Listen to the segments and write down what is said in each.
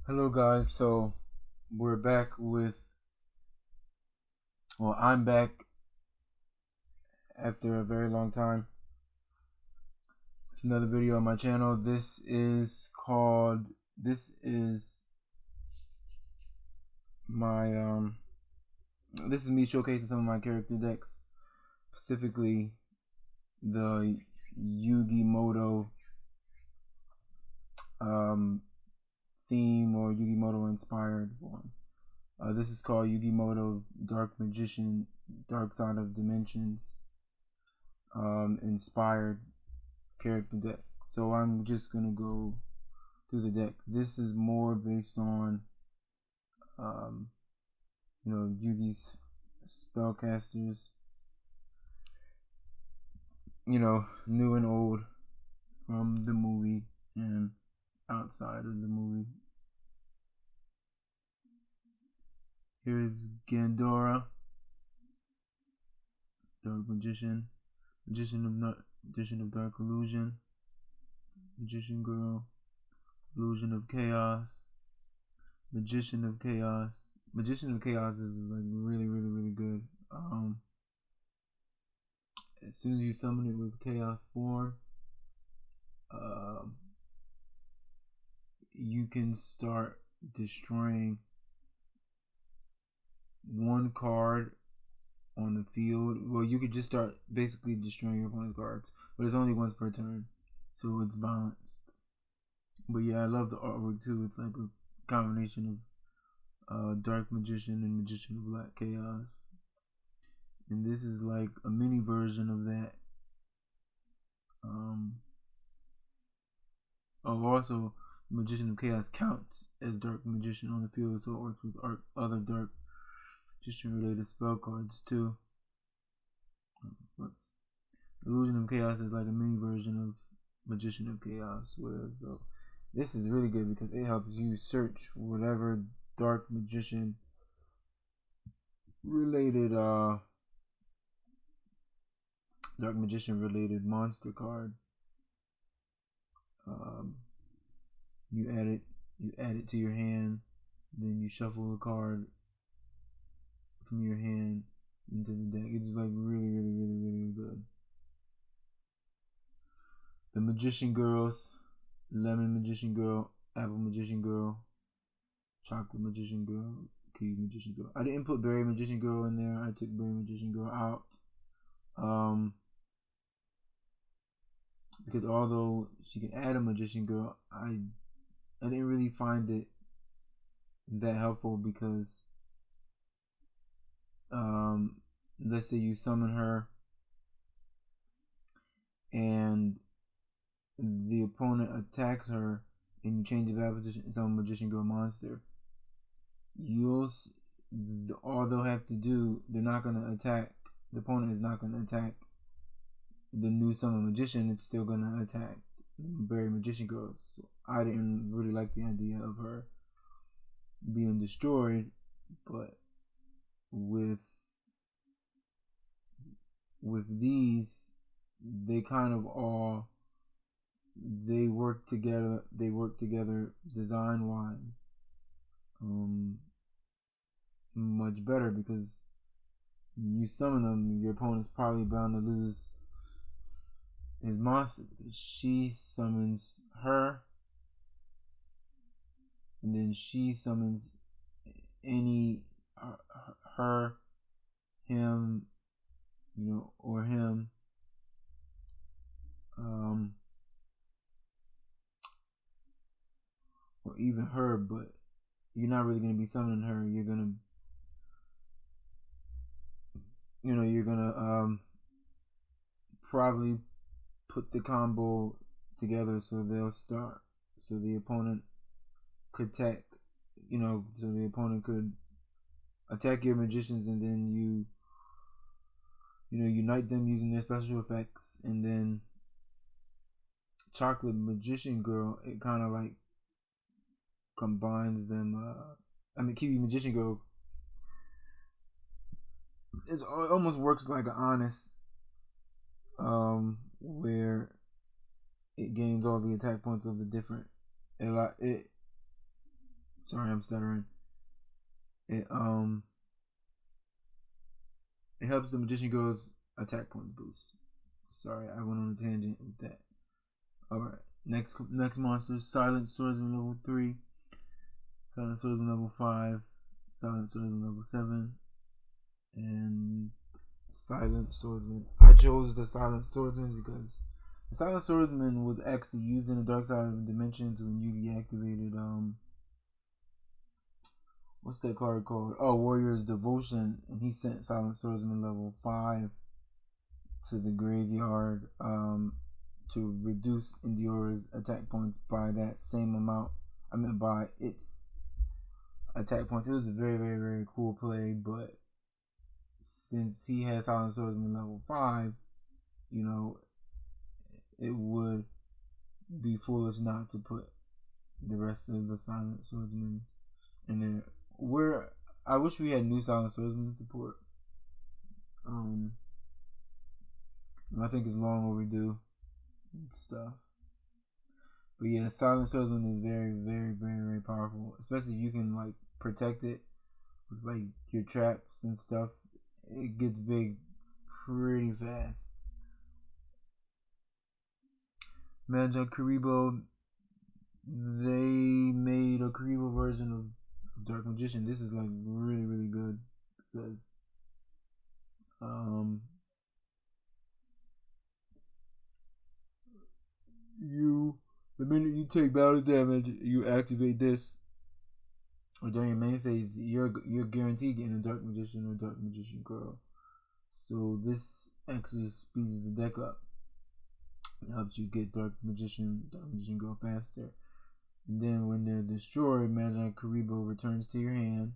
Hello guys, so we're back with I'm back after a very long time with another video on my channel. My this is me showcasing some of my character decks, specifically the Yugi Moto theme or Yugi Moto inspired one. This is called Yugi Moto Dark Magician Dark Side of Dimensions inspired character deck. So I'm just gonna go through the deck. This is more based on Yugi's spellcasters, new and old from the movie and outside of the movie. Here's Gandora, Dark Magician, Magician of Dark Illusion, Magician Girl, Illusion of Chaos, Magician of Chaos. Magician of Chaos is like really good. As soon as you summon it with Chaos form, you can start destroying one card on the field. Well, you could just start basically destroying your opponent's cards, but it's only once per turn, so it's balanced. But yeah, I love the artwork too. It's like a combination of Dark Magician and Magician of Black Chaos, and this is like a mini version of that. Also, Magician of Chaos counts as Dark Magician on the field, so it works with other Dark Magician related spell cards too. Illusion of Chaos is like a mini version of Magician of Chaos, whereas though this is really good because it helps you search whatever Dark Magician related monster card. You add it to your hand, then you shuffle a card from your hand into the deck. It's like really good. The Magician Girls, Lemon Magician Girl, Apple Magician Girl, Chocolate Magician Girl, Kiwi Magician Girl. I didn't put Berry Magician Girl in there. I took Berry Magician Girl out. Because although she can add a Magician Girl, I didn't really find it that helpful because let's say you summon her and the opponent attacks her and you change the battle position and summon Magician Girl monster, all they'll have to do, they're not going to attack, the opponent is not going to attack the new summon Magician, it's still going to attack Berry Magician Girl. So I didn't really like the idea of her being destroyed, but with these, they kind of all they work together design wise much better, because you summon them, your opponent's probably bound to lose his monster because she summons her and then she summons any her, him, or him, or even her, but you're not really going to be summoning her. You're going to probably put the combo together so they'll start, so the opponent could attack, so the opponent could attack your magicians, and then you unite them using their special effects, and then Chocolate Magician Girl, it kind of like combines them. Kiwi Magician Girl, it almost works like an honest, where it gains all the attack points of the different. Sorry, I'm stuttering. It it helps the magician girl's attack points boost. Sorry, I went on a tangent with that. Alright. Next monster, Silent Swordsman level 3, Silent Swordsman level 5, Silent Swordsman level 7, and Silent Swordsman. I chose the Silent Swordsman because the Silent Swordsman was actually used in the Dark Side of the Dimensions when Yugi activated what's that card called? Oh, Warrior's Devotion, and he sent Silent Swordsman level 5 to the graveyard to reduce Endiora's attack points by that same amount. I mean by its attack points. It was a very, very, very cool play, but since he has Silent Swordsman level 5, you know, it would be foolish not to put the rest of the Silent Swordsmen in there. I wish we had new Silent Swordsman support. I think it's long overdue and stuff. But yeah, Silent Swordsman is very, very, very, very powerful. Especially if you can like protect it with like your traps and stuff. It gets big pretty fast. Magi Karibo, they made a Karibo version of Dark Magician. This is like really, really good because the minute you take battle damage, you activate this, or during your main phase, you're guaranteed getting a Dark Magician or Dark Magician Girl. So this actually speeds the deck up. It helps you get Dark Magician Girl faster. And then when they're destroyed, Magi Karibo returns to your hand,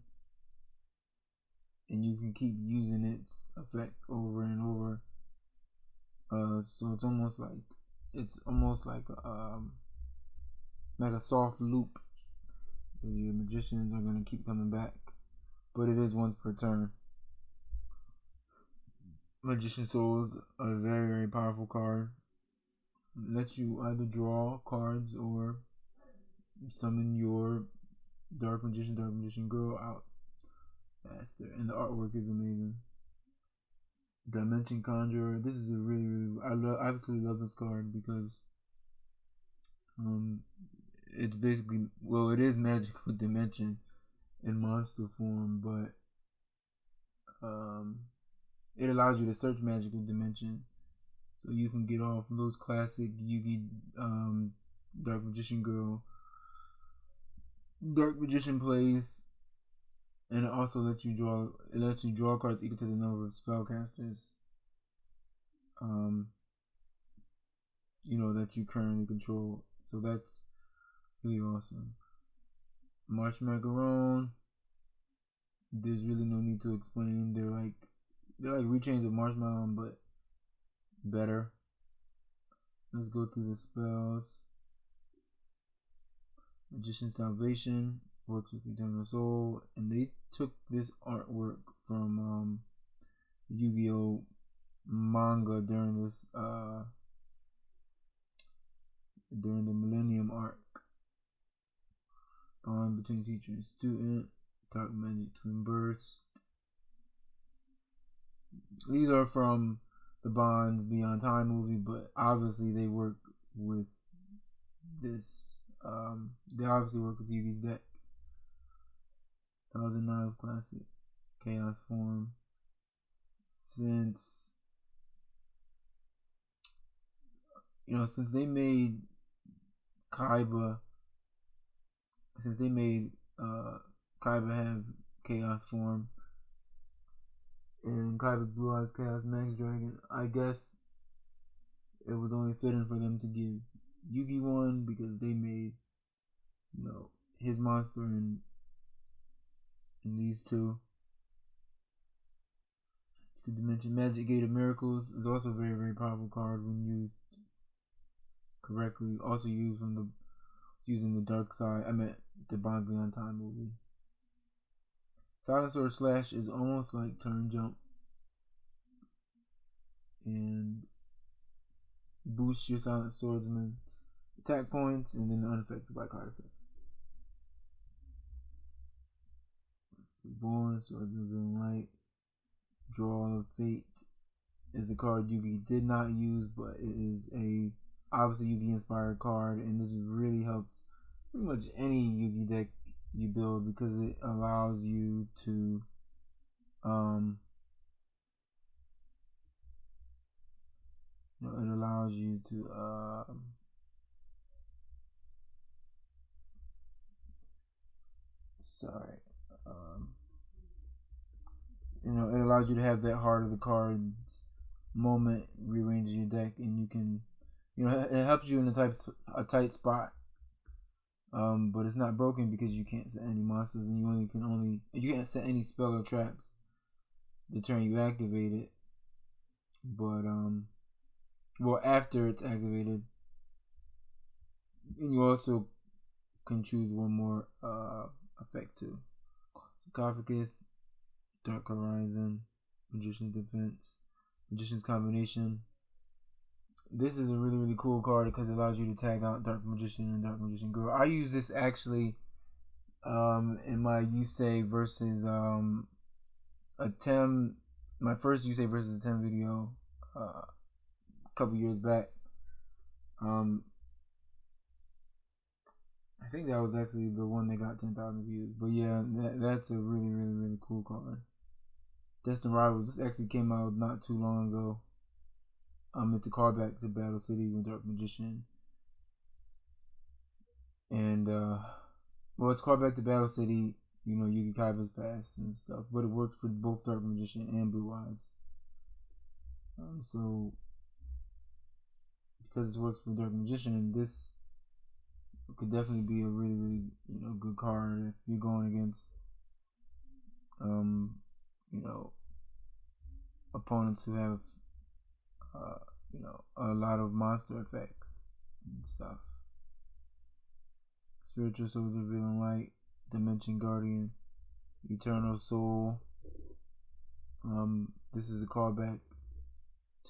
and you can keep using its effect over and over. So it's almost like a soft loop. Your magicians are gonna keep coming back, but it is once per turn. Magician Souls are a very, very powerful card. It lets you either draw cards or summon your Dark Magician Girl out faster, and the artwork is amazing. Dimension Conjurer. This is a really, I absolutely love this card because it's basically, well, it is Magical Dimension in monster form, but it allows you to search Magical Dimension, so you can get off those classic Yugi Dark Magician Girl, Dark Magician plays, and it also lets you draw cards equal to the number of spellcasters that you currently control. So that's really awesome. Marsh Macaron, there's really no need to explain. They're like rechains of Marshmallow, but better. Let's go through the spells. Magician's Salvation works with Eternal Soul, and they took this artwork from Yu-Gi-Oh manga during the Millennium arc. Bond between teacher and student, Dark Magic Twin Burst. These are from the Bonds Beyond Time movie, but obviously they work with this. They obviously work with Yugi's deck. Thousand Knives Classic, Chaos Form. Since they made Kaiba, Kaiba have Chaos Form, and Kaiba's Blue Eyes Chaos Max Dragon, I guess it was only fitting for them to give Yugi one because they made, his monster in these two. To mention Magic Gate of Miracles is also a very, very powerful card when used correctly. Also used using the dark side. I meant the Bond Beyond Time movie. Silent Sword Slash is almost like turn jump, and boosts your Silent Swordsman attack points and then unaffected by card effects. Born, Swords of Villain Light, Draw of Fate is a card Yugi did not use, but it is a obviously Yugi inspired card, and this really helps pretty much any Yugi deck you build because it allows you to it allows you to have that heart of the cards moment rearranging your deck, and you can, it helps you in a tight spot. But it's not broken because you can't set any monsters, and you can't set any spell or traps the turn you activate it. But after it's activated, and you also can choose one more effect too. Sarcophagus, Dark Horizon, Magician's Defense, Magician's Combination. This is a really, really cool card because it allows you to tag out Dark Magician and Dark Magician Girl. I use this actually in my Yusei versus my first Yusei versus Atem video a couple years back. I think that was actually the one that got 10,000 views. But yeah, that's a really, really, really cool card. Destined Rivals. This actually came out not too long ago. It's a callback to Battle City with Dark Magician. And, it's called back to Battle City, Yugi Kaiba's past and stuff. But it works for both Dark Magician and Blue Eyes. So, because it works for Dark Magician, this could definitely be a really, really, good card if you're going against, opponents who have, a lot of monster effects and stuff. Spiritual Soldier, Villain Light, Dimension Guardian, Eternal Soul. This is a callback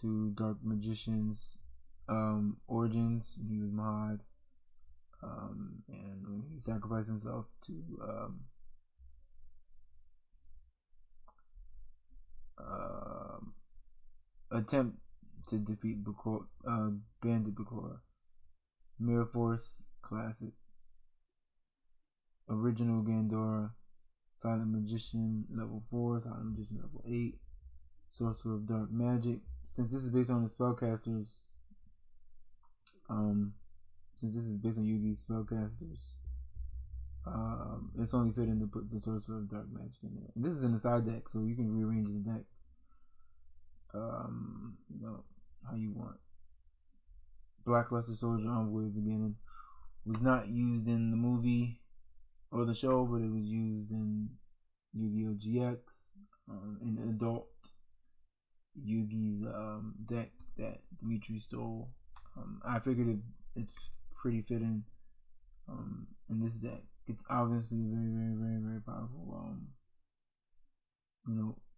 to Dark Magician's origins. He was Mahad, and when he sacrificed himself to attempt to defeat Bandit Bakura. Mirror Force Classic, Original Gandora, Silent Magician level 4, Silent Magician level 8, Sorcerer of Dark Magic. Since this is based on the spellcasters, since this is based on Yugi's spellcasters, it's only fitting to put the Sorcerer of Dark Magic in there. And this is in the side deck, so you can rearrange the deck, how you want. Blackluster Soldier Envoy Beginning was not used in the movie or the show, but it was used in Yu-Gi-Oh! GX, in adult Yugi's deck that Dimitri stole. I figured it's pretty fitting in this deck. It's obviously a very, very, very, very powerful,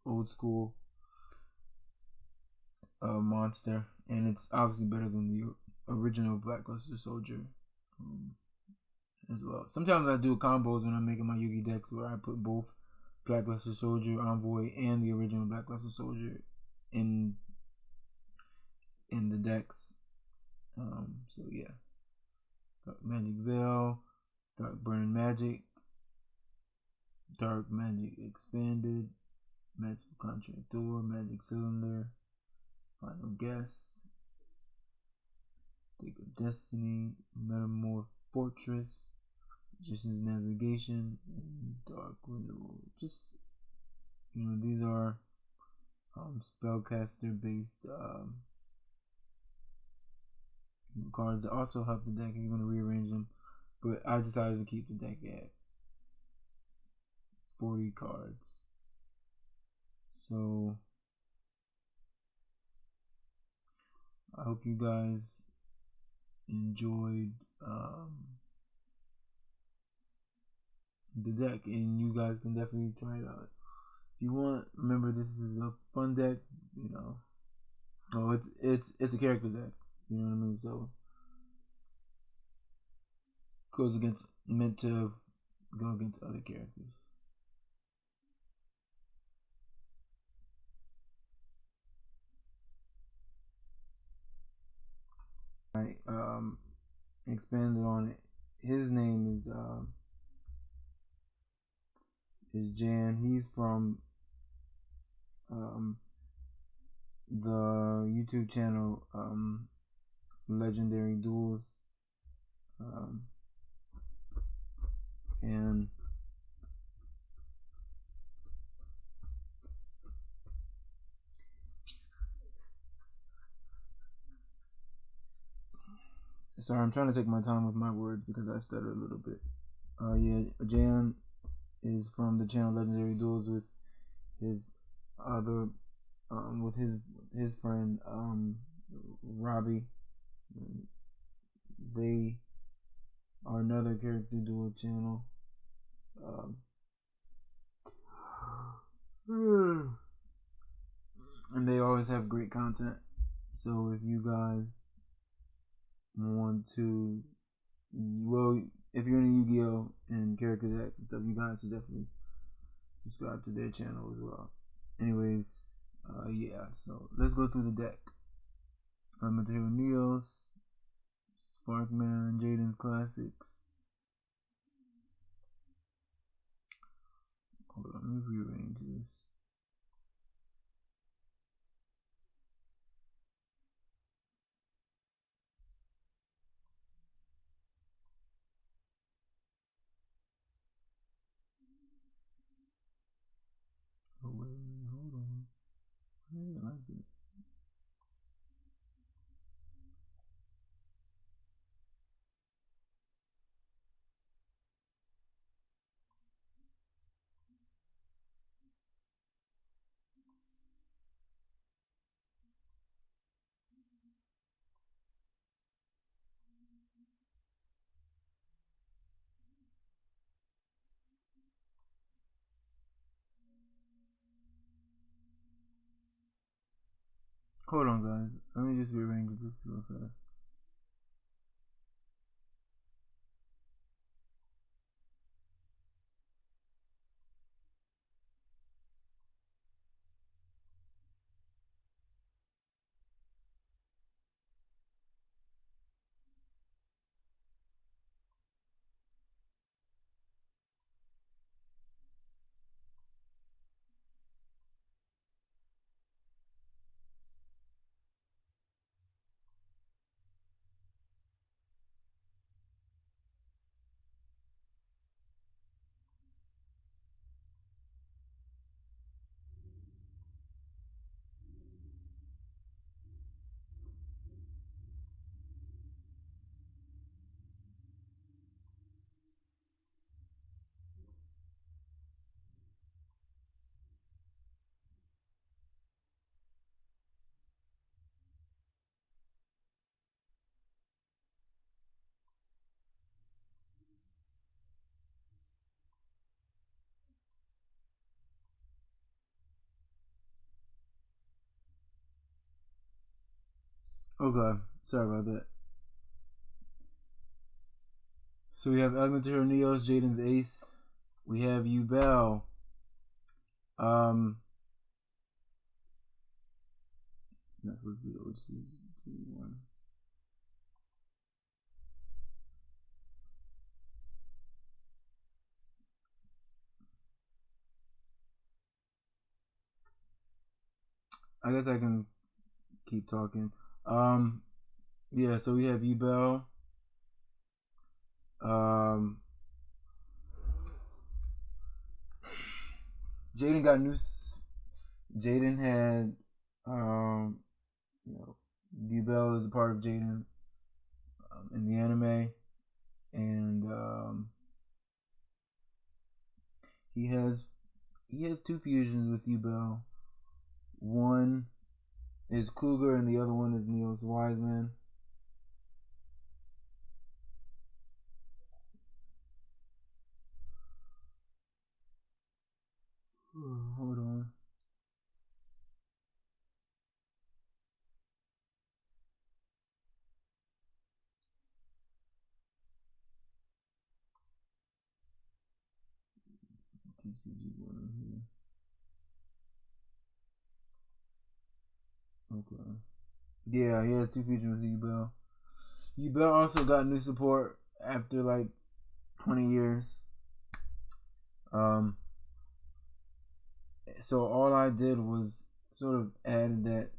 old school monster, and it's obviously better than the original Blackluster Soldier as well. Sometimes I do combos when I'm making my Yugi decks where I put both Blackluster Soldier, Envoy, and the original Blackluster Soldier in the decks. So yeah, Dark Magic Veil, Dark Burning Magic, Dark Magic Expanded, Magical Contract Door, Magic Cylinder, Final Guess, Dig of Destiny, Metamorph Fortress, Magician's Navigation, and Dark Renewal. Just, these are spellcaster based cards that also help the deck if you're going to rearrange them. But I decided to keep the deck at 40 cards. So I hope you guys enjoyed the deck, and you guys can definitely try it out if you want. Remember, this is a fun deck. It's a character deck. You know what I mean? So meant to go against other characters. expanded on it. His name is Jan. He's from the YouTube channel Legendary Duels, and sorry, I'm trying to take my time with my words because I stutter a little bit. Yeah, Jan is from the channel Legendary Duels with his other with his friend Robbie. They are another character duel channel. And they always have great content. So if you guys want to, well, if you're into Yu-Gi-Oh and character decks and stuff, you guys should definitely subscribe to their channel as well. Anyways, yeah, so let's go through the deck. Material Neos, Sparkman, Jaden's Classics. Hold on, let me rearrange this. Oh, wait, hold on. I didn't like it. Hold on, guys. Let me just rearrange this real fast. Okay, sorry about that. So we have Elemental Neos, Jaden's Ace. We have Ubel. Not supposed to be OC1. I guess I can keep talking. Yeah, so we have Ubel. Jaden got new. Jaden had, you know, Ubel is a part of Jaden in the anime, and he has two fusions with Ubel. One is Cougar, and the other one is Neos Wiseman. Hold on. TCG one here. Okay. Yeah, he has two fusions with Ubel. Yubel also got new support after like 20 years. So all I did was sort of added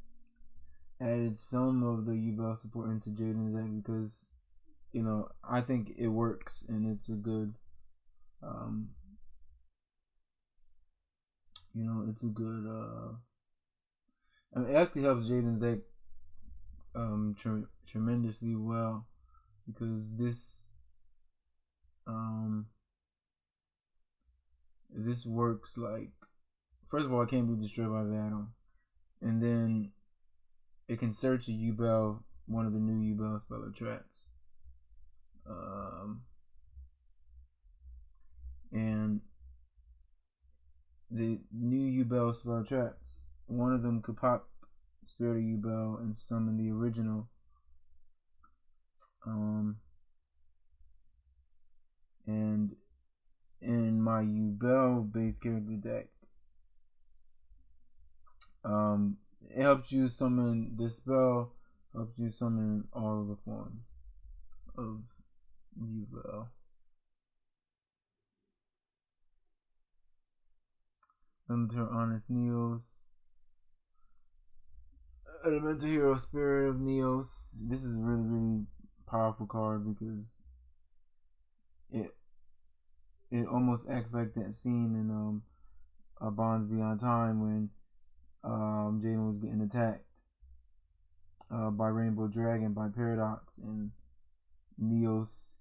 some of the Yubel support into Jaden's deck because, you know, I think it works and it's a good, you know, it's a good, I mean, it actually helps Jaden's deck tremendously well because this works like, first of all, it can't be destroyed by Vatum, and then it can search a Yubel, one of the new Yubel speller traps, and the new Yubel speller traps, one of them could pop Spirit of Yubel and summon the original. And in my Yubel base character deck, it helps you summon this spell, helps you summon all of the forms of Yubel. Elemental Honest Neos, Elemental Hero Spirit of Neos. This is a really, really powerful card because it almost acts like that scene in Bonds Beyond Time when Jaden was getting attacked by Rainbow Dragon, by Paradox, and Neos.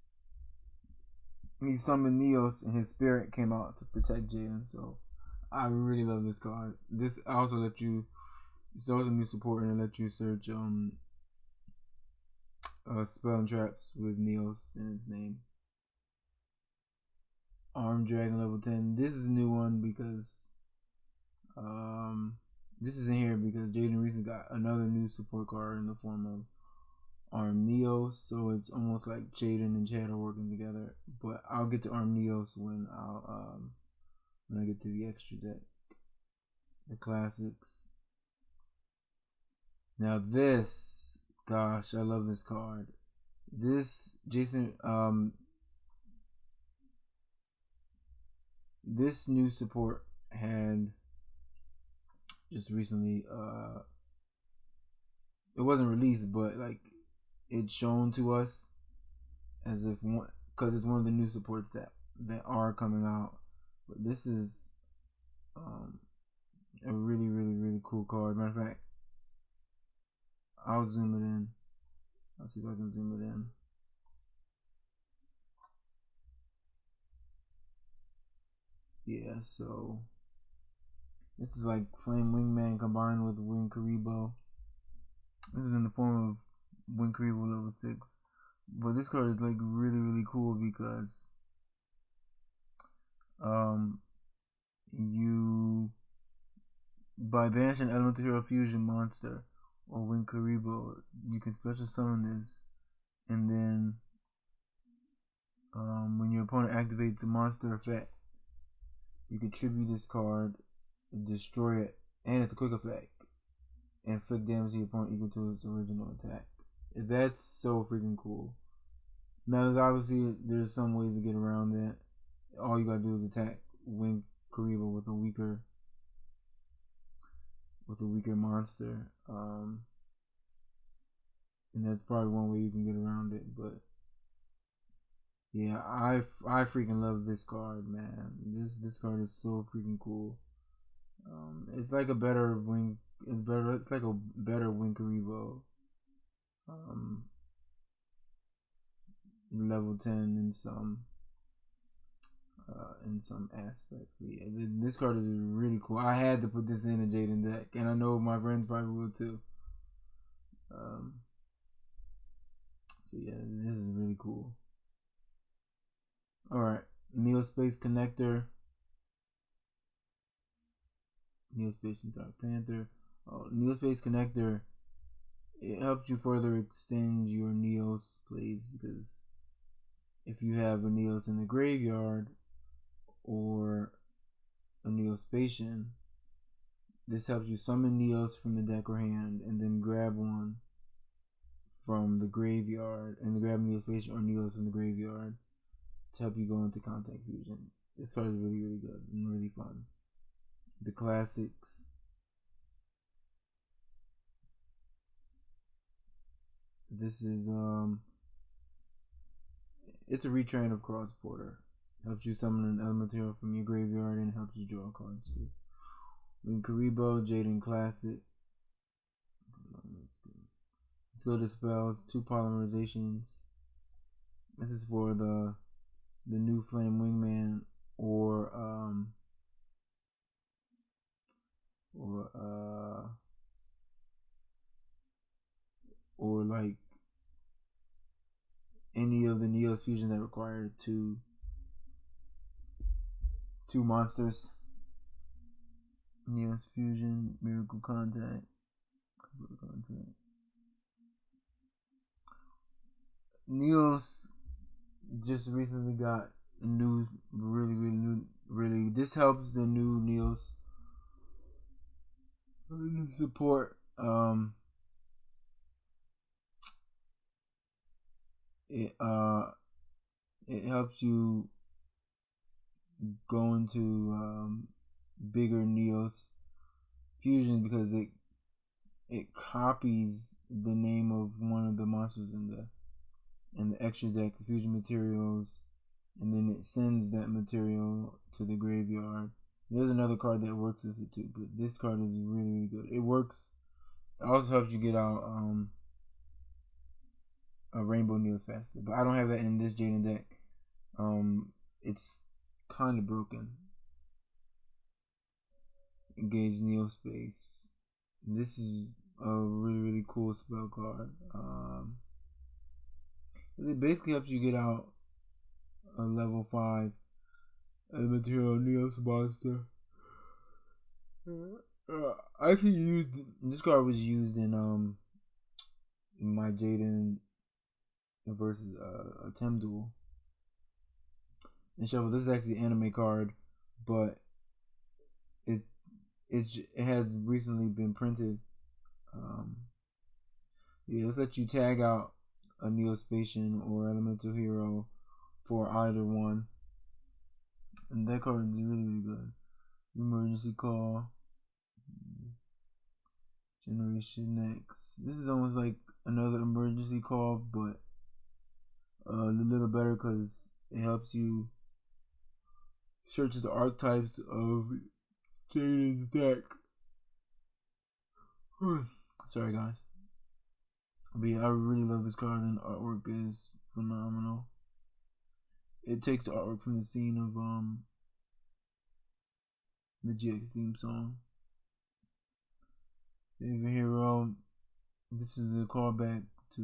He summoned Neos and his spirit came out to protect Jaden. So I really love this card. This also let you, it's also new support and it let you search spell and traps with Neos in its name. Armed Dragon level 10. This is a new one because this is in here because Jaden recently got another new support card in the form of Armed Neos, so it's almost like Jaden and Chad are working together. But I'll get to Armed Neos when I get to the extra deck, the classics. Now this, gosh, I love this card. This Jason, this new support had just recently, it wasn't released, but like it's shown to us as if one, because it's one of the new supports that are coming out. But this is a really, really, really cool card. Matter of fact, I'll zoom it in. I'll see if I can zoom it in. Yeah, so this is like Flame Wingman combined with Wing Karibo. This is in the form of Wing Karibo level 6. But this card is like really, really cool because you, by banishing Elemental Hero Fusion monster or Wing Karibo, you can special summon this, and then when your opponent activates a monster effect, you can tribute this card, destroy it, and it's a quick effect, and inflict damage to your opponent equal to its original attack. That's so freaking cool. Now, there's obviously some ways to get around that. All you gotta do is attack Wing Karibo with a weaker monster, and that's probably one way you can get around it. But yeah, I freaking love this card, man. This card is so freaking cool. It's like a better Wing. It's like a better Wing Karibo. Level 10 in some aspects. But yeah, this card is really cool. I had to put this in a Jaden deck, and I know my friends probably will too. So yeah, this is really cool. Alright, Neospace Connector. Neospace and Dark Panther. Neospace Connector, it helps you further extend your Neos plays because if you have a Neos in the graveyard or a Neospatian, this helps you summon Neos from the deck or hand and then grab one from the graveyard and grab Neospatial or Neos from the graveyard to help you go into contact fusion. This card is really, really good and really fun. The classics. This is it's a retrain of Cross Porter. Helps you summon an elemental hero from your graveyard and helps you draw cards too. Then Karibo, Jaden Classic. Let's go to spells. 2 polymerizations. This is for the new Flame Wingman or like any of the Neos fusion that require two monsters. Neos fusion, Miracle Contact. Neos just recently got a new, really. This helps the new Neos support. It helps you go into bigger Neos fusion because it copies the name of one of the monsters in the extra deck fusion materials, and then it sends that material to the graveyard. There's another card that works with it too, but this card is really, really good. It works. It also helps you get out a Rainbow Neos faster, but I don't have that in this Jaden deck. It's kind of broken. Engage Neo Space. This is a really, really cool spell card. It basically helps you get out a level 5 elemental Neos monster. Actually, this card was used in my Jaden versus a Tem duel. And Shuffle, this is actually an anime card, but it has recently been printed. Yeah, let's let you tag out a Neospatian or Elemental Hero for either one. And that card is really, really good. Emergency Call. Generation X. This is almost like another emergency call, but a little better because it helps you search the archetypes of Jaden's deck. Sorry, guys. But yeah, I really love this card, and the artwork is phenomenal. It takes the artwork from the scene of the GX theme song. Favorite hero. This is a callback to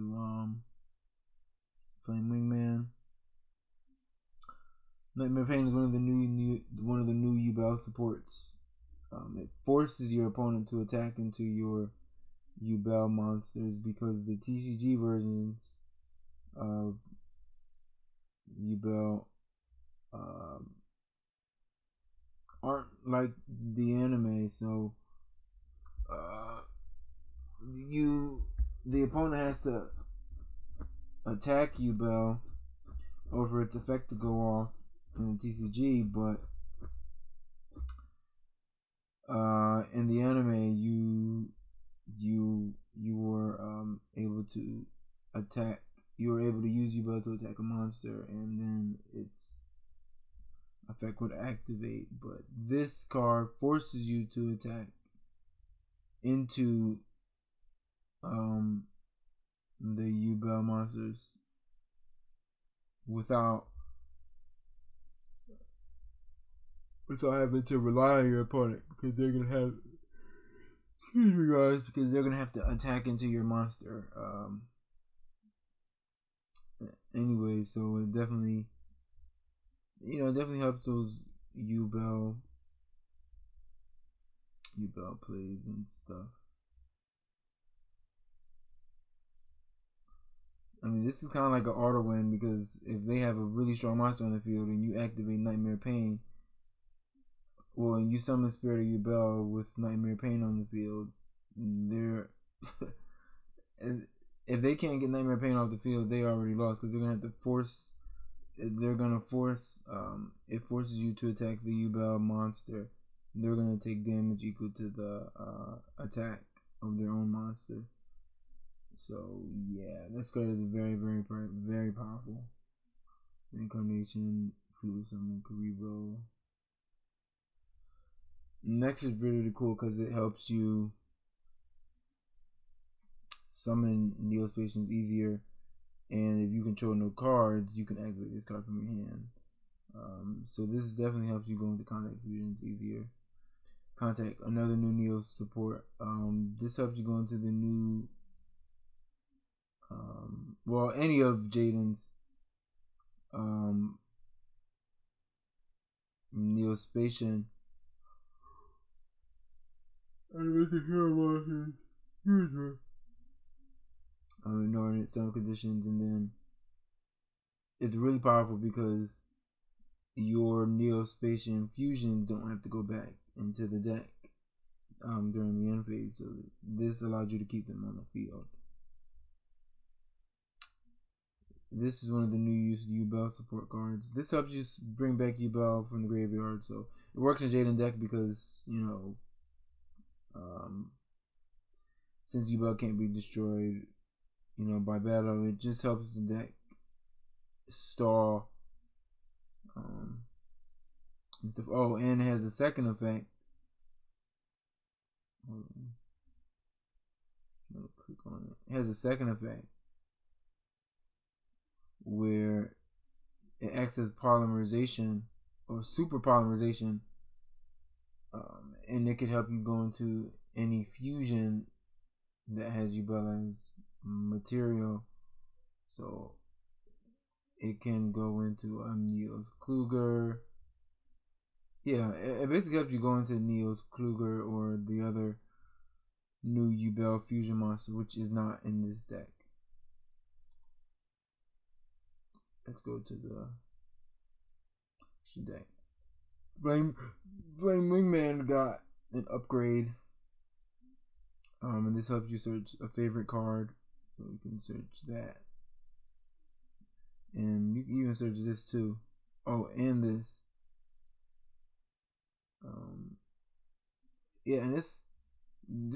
Flame Wingman. Nightmare Pain is one of the new Yubel supports. It forces your opponent to attack into your Yubel monsters because the TCG versions of Yubel aren't like the anime, so the opponent has to attack Yubel or for its effect to go off in the TCG, but in the anime you were able to attack. You were able to use Yubel to attack a monster, and then its effect would activate. But this card forces you to attack into the Yubel monsters without having to rely on your opponent, because they're gonna have to attack into your monster. Anyway, so it definitely helps those Yubel plays and stuff. I mean, this is kind of like an auto win, because if they have a really strong monster on the field and you activate Nightmare Pain, well, and you summon Spirit of Yubel with Nightmare Pain on the field, if they can't get Nightmare Pain off the field, they already lost because they're gonna have to force. They're gonna force. It forces you to attack the Yubel monster. They're gonna take damage equal to the attack of their own monster. So yeah, this card is very powerful. Incarnation, Fudo Summon, Karibo. Next is really cool because it helps you summon Neospacians easier, and if you control no cards, you can activate this card from your hand. So this definitely helps you go into contact fusions easier. Contact, another new Neo support. This helps you go into the new, well, any of Jaden's Neospatian. Ignoring some conditions, and then it's really powerful because your Neospatian fusions don't have to go back into the deck during the end phase. So this allows you to keep them on the field. This is one of the new use Yubel support cards. This helps you bring back Yubel from the graveyard. So it works in Jaden deck because, you know, since Yubel can't be destroyed, you know, by battle, it just helps the deck stall and stuff. Oh, and it has a second effect. Hold on. Click on it. It has a second effect where it acts as polymerization or super polymerization, and it could help you go into any fusion that has Yubel as material. So it can go into Neo's Kluger. Yeah, it basically helps you go into Neo's Kluger or the other new Yubel fusion monster, which is not in this deck. Let's go to the deck. Flame Wingman got an upgrade. And this helps you search a favorite card, so you can search that. And you can even search this too. Oh, and this. Yeah, and this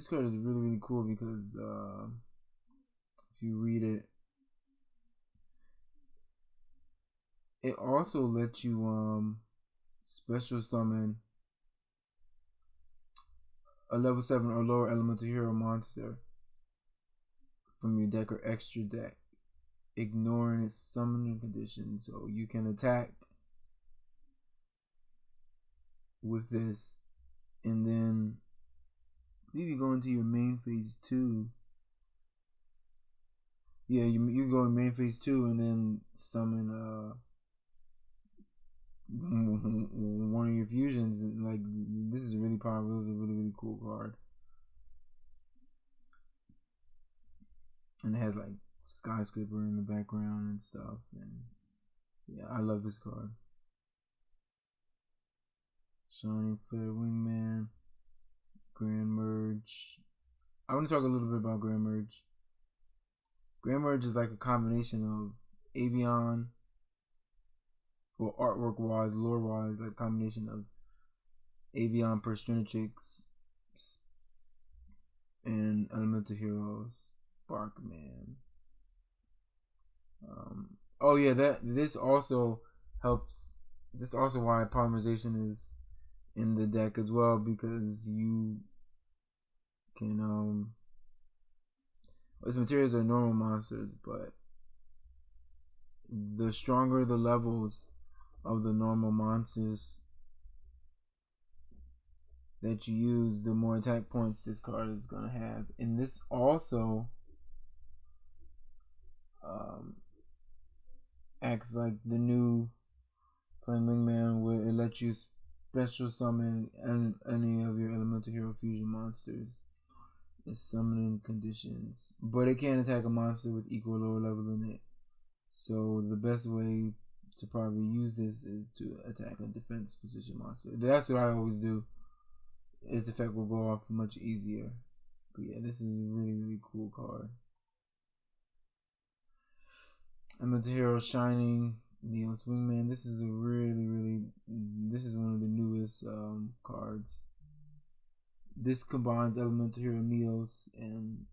card is really cool because if you read it, it also lets you special summon a level 7 or lower elemental hero monster from your deck or extra deck, ignoring its summoning conditions. So you can attack with this, and then I believe you go into your main phase 2. Yeah, you go in main phase 2 and then summon one of your fusions. Like, this is really powerful. This is a really cool card, and it has like skyscraper in the background and stuff. And yeah, I love this card. Shining Flare Wingman, Grand Merge. I want to talk a little bit about Grand Merge. Grand Merge is like a combination of Avion, well, artwork wise, lore wise, like a combination of Avion, Perstrinatrix, and Elemental Heroes, Sparkman. Oh yeah, this also helps. This also why polymerization is in the deck as well, because you can its materials are normal monsters, but the stronger the levels of the normal monsters that you use, the more attack points this card is gonna have. And this also acts like the new Flame Wingman, where it lets you special summon any of your elemental hero fusion monsters. It's summoning conditions, but it can't attack a monster with equal or lower level than it. So the best way to probably use this is to attack a defense position monster. That's what I always do. Its effect will go off much easier. But yeah, this is a really cool card. Elemental Hero Shining Neos Wingman. This is a this is one of the newest cards. This combines Elemental Hero Neos and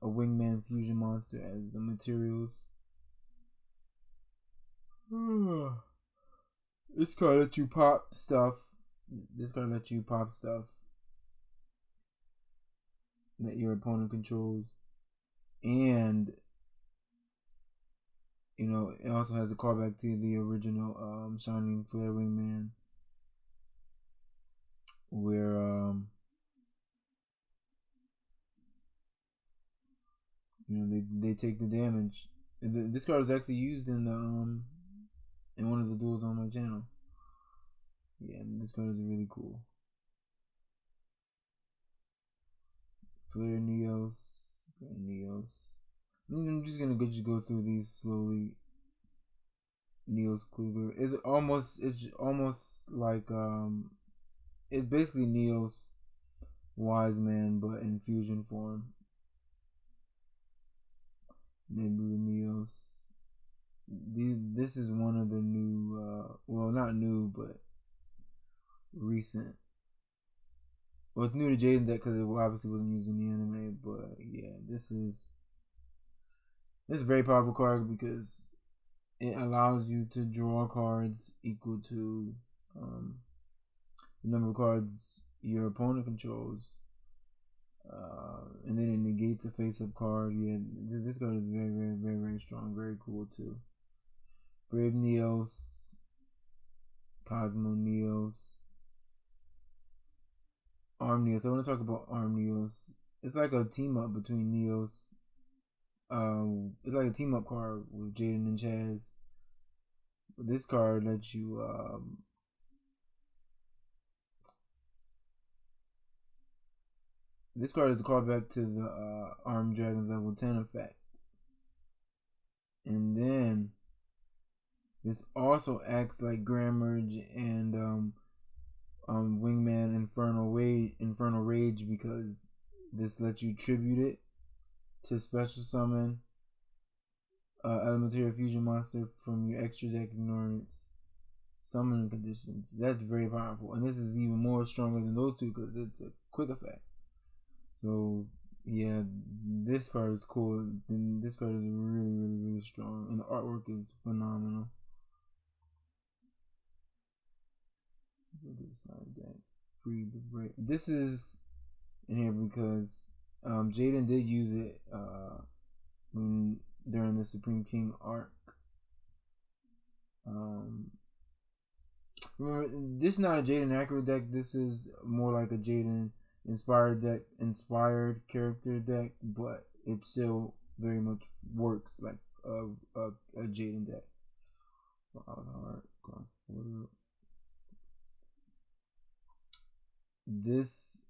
a Wingman fusion monster as the materials. This card lets you pop stuff. This card lets you pop stuff that your opponent controls, and you know it also has a callback to the original Shining Flare Wingman, where you know they take the damage. This card is actually used in one of the duels on my channel. Yeah, this card is really cool. Flare Neos. I'm just gonna go through these slowly. Neos Kluger. It's almost like it's basically Neos Wise Man but in fusion form. Nebula Neos. This is one of the new well, not new but recent. Well, it's new to Jaden deck because it obviously wasn't used in the anime, but yeah, this is a very powerful card because it allows you to draw cards equal to the number of cards your opponent controls, and then it negates a face-up card. Yeah, this card is very strong, very cool too. Brave Neos, Cosmo Neos, Arm Neos. I want to talk about Arm Neos. It's like a team up between Neos. It's like a team up card with Jaden and Chaz. But this card lets you this card is a callback to the Armed Dragons level 10 effect. And then this also acts like Grand Merge and Wingman Infernal Rage because this lets you tribute it to special summon Elemental Fusion monster from your extra deck ignorance summoning conditions. That's very powerful, and this is even more stronger than those two because it's a quick effect. So yeah, this card is cool. And this card is really strong, and the artwork is phenomenal. Free the break. This is in here because Jaden did use it during the Supreme King arc. Remember, this is not a Jaden accurate deck. This is more like a Jaden inspired character deck, but it still very much works like a Jaden deck. This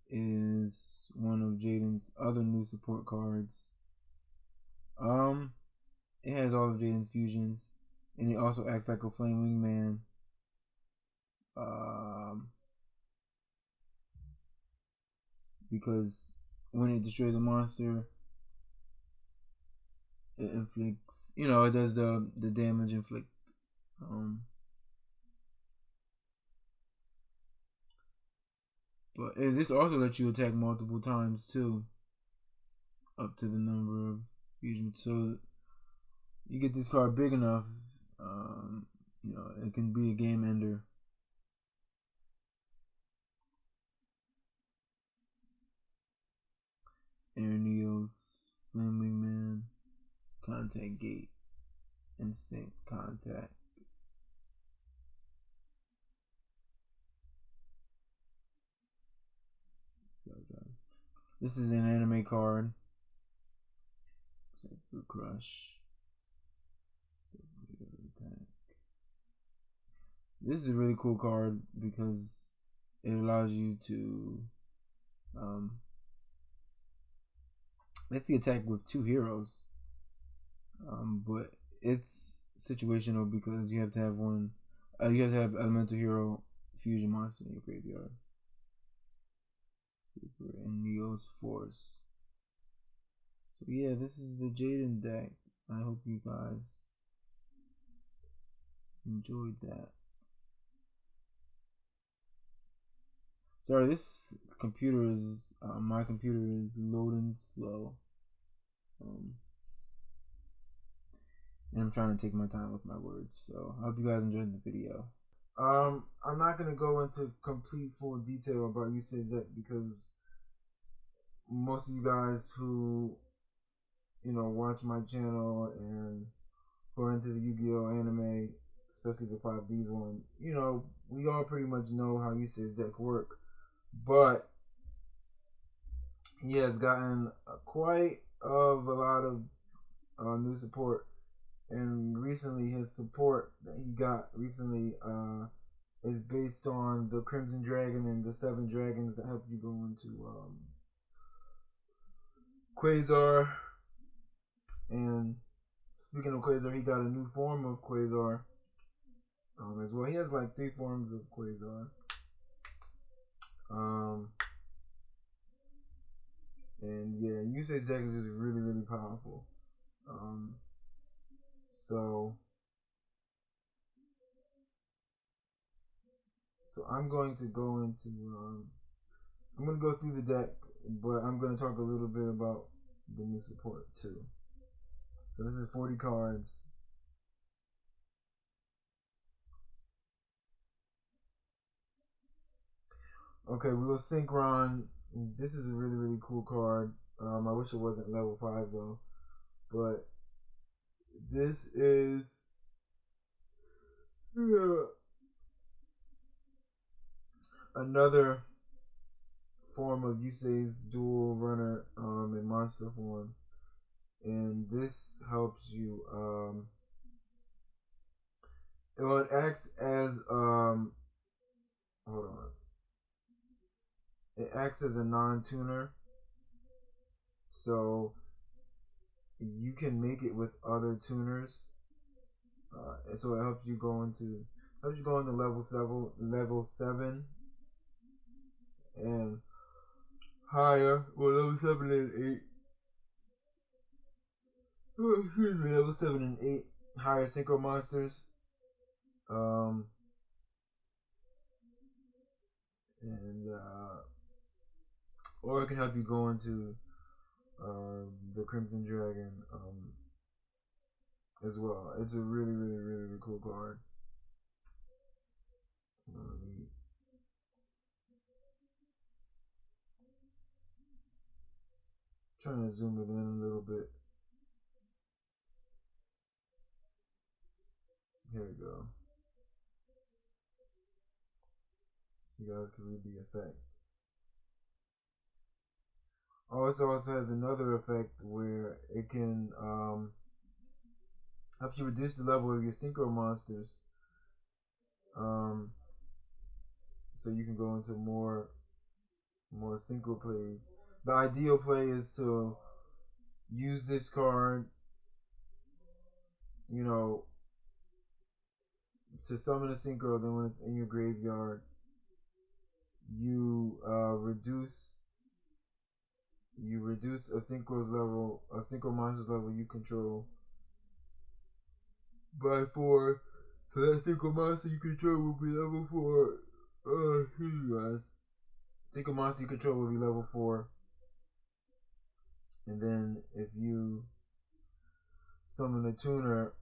is one of Jaden's other new support cards. It has all of Jaden's fusions, and it also acts like a Flame Wingman. Because when it destroys a monster, it inflicts, you know, it does the damage inflict. But this also lets you attack multiple times too, up to the number of fusions. So you get this card big enough, you know, it can be a game ender. Air Neos, Flame Wingman, Contact Gate, Instant Contact. This is an anime card. Super Crush. This is a really cool card because it allows you to let's see attack with two heroes, but it's situational because you have to have one. You have to have Elemental Hero Fusion monster in your graveyard. Super and Neos Force. So yeah, this is the Jaden deck. I hope you guys enjoyed that. Sorry, this computer is my computer is loading slow. And I'm trying to take my time with my words, so I hope you guys enjoyed the video. I'm not gonna go into complete full detail about Yusei's deck because most of you guys who watch my channel and who are into the Yu-Gi-Oh anime, especially the 5Ds one, we all pretty much know how Yusei's deck work, but he has gotten quite a lot of new support. And recently, his support that he got recently is based on the Crimson Dragon and the 7 dragons that help you go into Quasar. And speaking of Quasar, he got a new form of Quasar as well. He has like 3 forms of Quasar. And yeah, Yusei's deck is just really, really powerful. So I'm going to go into I'm going to go through the deck, but I'm going to talk a little bit about the new support too. So this is 40 cards. Okay, we will Synchron. This is a really, really cool card. I wish it wasn't level 5 though, but this is another form of Yusei's dual runner in monster form, and this helps you. It acts as hold on. It acts as a non-tuner, so you can make it with other tuners. And so it helps you go into level 7 and higher, or level 7 and 8. Oh, excuse me, level 7 and 8 higher synchro monsters. Or it can help you go into the Crimson Dragon as well. It's a really, really, really, really cool card. Trying to zoom it in a little bit. Here we go. So you guys can read the effect. Also has another effect where it can help you reduce the level of your synchro monsters. So you can go into more synchro plays. The ideal play is to use this card, to summon a synchro. Then when it's in your graveyard, you reduce a synchro monster's level you control by 4. So that synchro monster you control will be level 4. Synchro monster you control will be level 4. And then if you summon a tuner,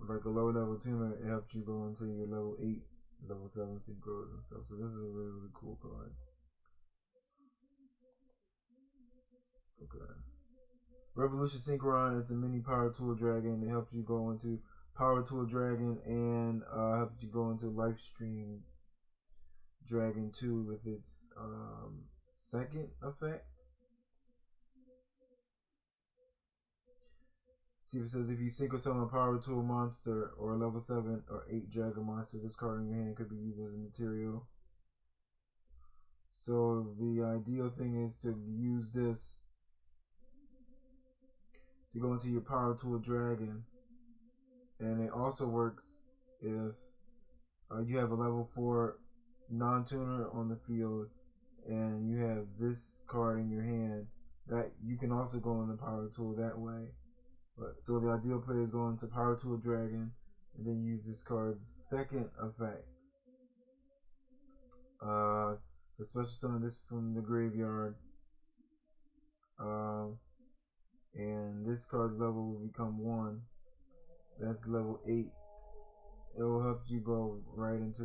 like a lower level tuner, it helps you go into your level 8, level 7 synchros and stuff. So this is a really, really cool card. Okay. Revolution Synchron, it's a mini Power Tool Dragon. It helps you go into Power Tool Dragon and helps you go into Lifestream Dragon 2 with its second effect. See, it says if you synchro summon a Power Tool monster or a level 7 or 8 Dragon monster, this card in your hand could be used as a material. So the ideal thing is to use this to go into your Power Tool Dragon, and it also works if you have a level 4 non-tuner on the field and you have this card in your hand. that you can also go into Power Tool that way. But so the ideal play is going to Power Tool Dragon and then use this card's second effect. The special summon this from the graveyard. And this card's level will become 1. That's level 8. It will help you go right into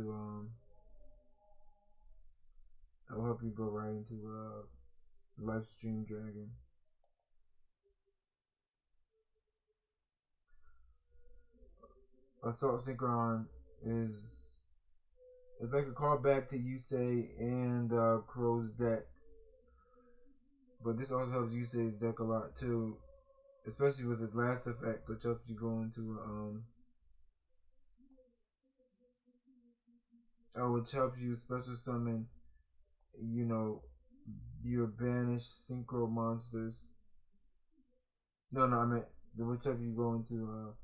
Lifestream Dragon. Assault Synchron is like a callback to Yusei and Crow's deck. But this also helps Yusei's deck a lot too. Especially with his last effect, which helps you go into which helps you special summon, you know, your banished synchro monsters. No, I meant which helps you go into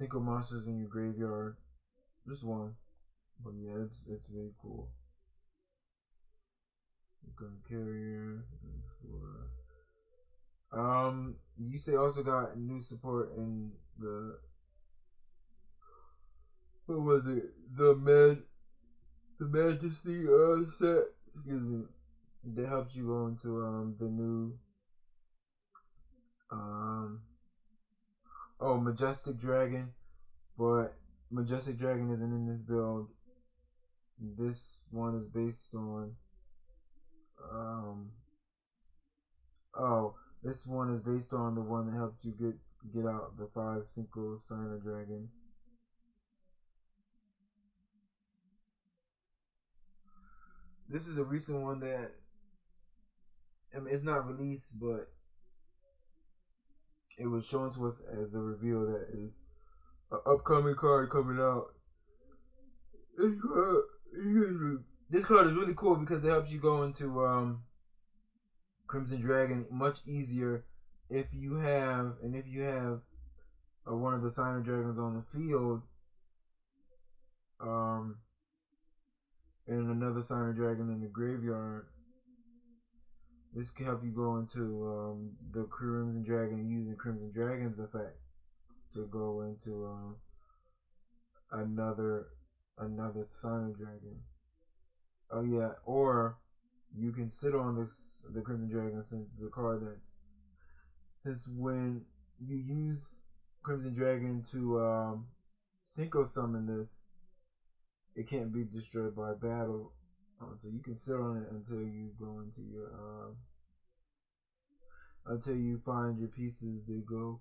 synchro monsters in your graveyard. Just one. But yeah, it's really cool. Carrier, Explorer. Yusei also got new support in the the Majesty set. Excuse me. That helps you go into the new Majestic Dragon, but Majestic Dragon isn't in this build. This one is based on this one is based on the one that helped you get out the 5 Synchro Signer Dragons. This is a recent one that, I mean, it's not released, but it was shown to us as a reveal that is an upcoming card coming out. This card is really cool because it helps you go into Crimson Dragon much easier if you have one of the Signer Dragons on the field, and another Signer Dragon in the graveyard. This can help you go into the Crimson Dragon using Crimson Dragon's effect to go into another Signer Dragon. Oh yeah, or you can sit on the Crimson Dragon since the card since when you use Crimson Dragon to synchro summon this, it can't be destroyed by battle. So you can sit on it until you go into your until you find your pieces that go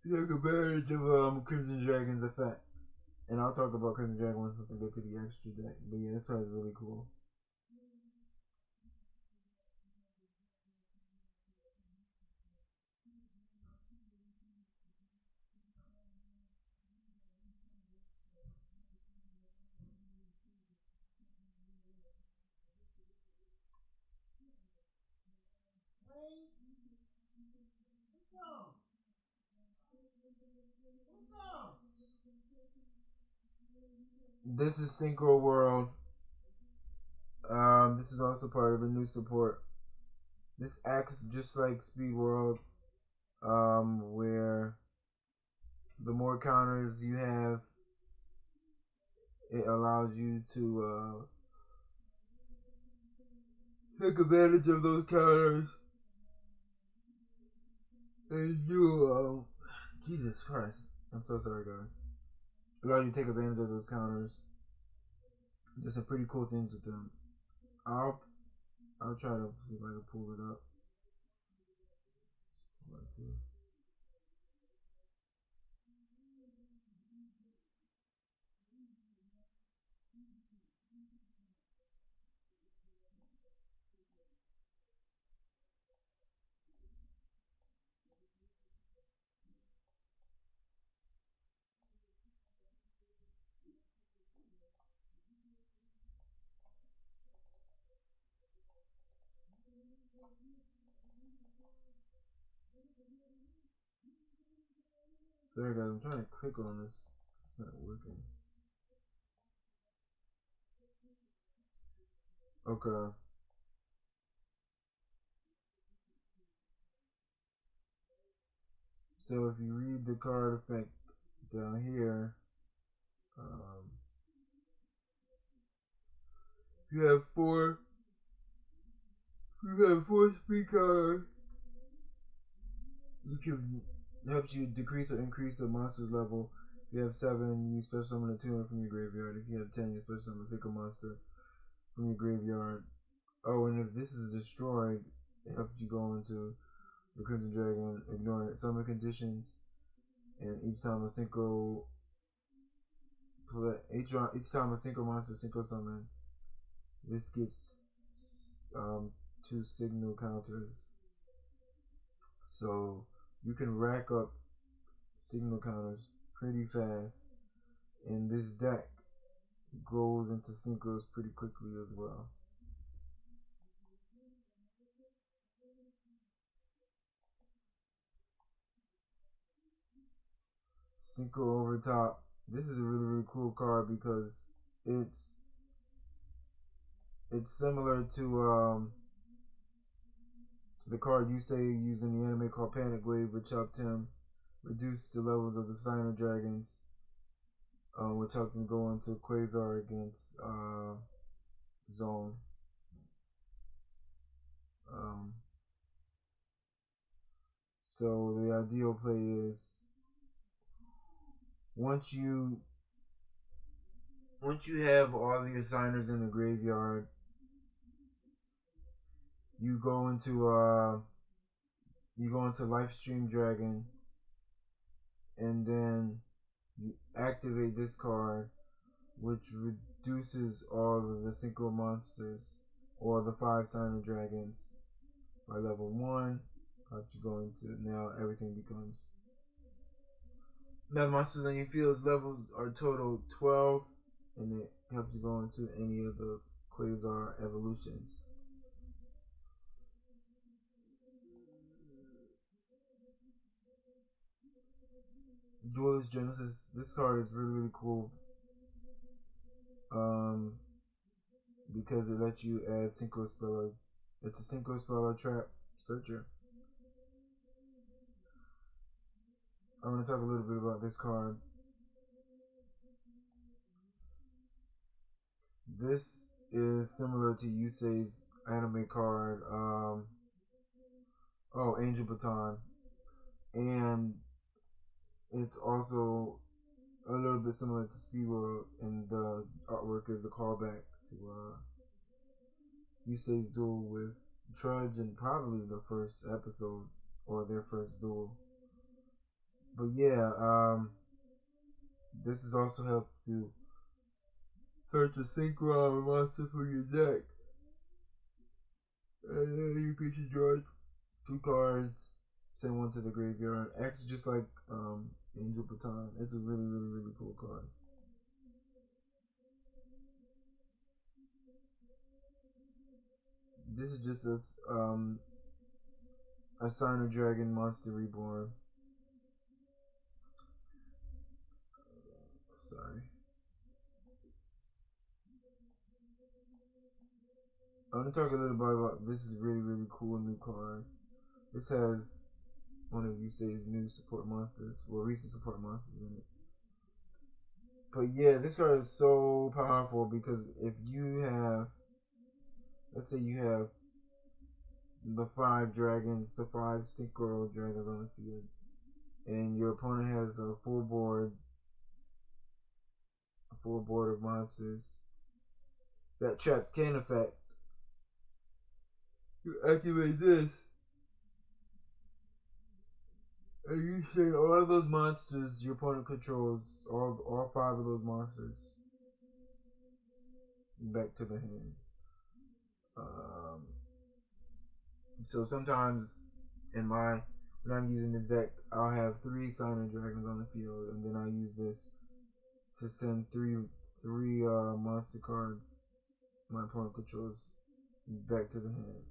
take advantage of Crimson Dragon's effect. And I'll talk about Crimson Dragon once I get to the extra deck. But yeah, this card is really cool. This is Synchro World. This is also part of the new support. This acts just like Speed World, where the more counters you have, it allows you to take advantage of those counters. And you, Jesus Christ, I'm so sorry, guys. Allows you to take advantage of those counters. There's some pretty cool things with them. I'll try to see if I can pull it up. There, guys, I'm trying to click on this. It's not working. Okay. So if you read the card effect down here, um, you have four. You have four speed cards. You can helps you decrease or increase a monster's level. If you have 7, you special summon a tuner from your graveyard. If you have 10, you special summon a single monster from your graveyard. Oh, and if this is destroyed, it helps you go into the Crimson Dragon, ignoring summon conditions, and each time a synchro monster synchro summon, this gets 2 signal counters. So you can rack up signal counters pretty fast, and this deck goes into synchros pretty quickly as well. Synchro over top. This is a really cool card because it's similar to the card Yusei used in the anime called Panic Wave, which helped him reduce the levels of the Signer Dragons, which helped him go into Quasar against Zone. So the ideal play is once you have all of your signers in the graveyard, you go into Lifestream Dragon, and then you activate this card, which reduces all of the synchro monsters or the 5 signer dragons by level 1. After you go into now, everything becomes. Now the monsters on your field's levels are total 12, and it helps you go into any of the Quasar evolutions. Duelist Genesis. This card is really cool. Because it lets you add Synchro Speller. It's a Synchro Speller trap searcher. I'm going to talk a little bit about this card. This is similar to Yusei's anime card, Angel Baton. And it's also a little bit similar to Speedworld, and the artwork is a callback to Yusei's duel with Trudge, and probably the first episode or their first duel. But yeah, this has also helped to search a synchro monster for your deck. And then you can draw 2 cards, send 1 to the graveyard. Acts just like Angel Baton. It's a really cool card. This is just a Signer Dragon Monster Reborn. Sorry. I'm going to talk a little bit about this. Is really cool new card. This has one of Yusei's new support monsters, well, recent support monsters in it. But yeah, this card is so powerful because if you have, let's say you have the 5 dragons, the 5 synchro dragons on the field, and your opponent has a full board of monsters that traps can affect. You activate this, and you send all of those monsters your opponent controls, all 5 of those monsters, back to the hands. So sometimes when I'm using this deck, I'll have 3 Signer Dragons on the field, and then I'll use this to send three monster cards my opponent controls back to the hand.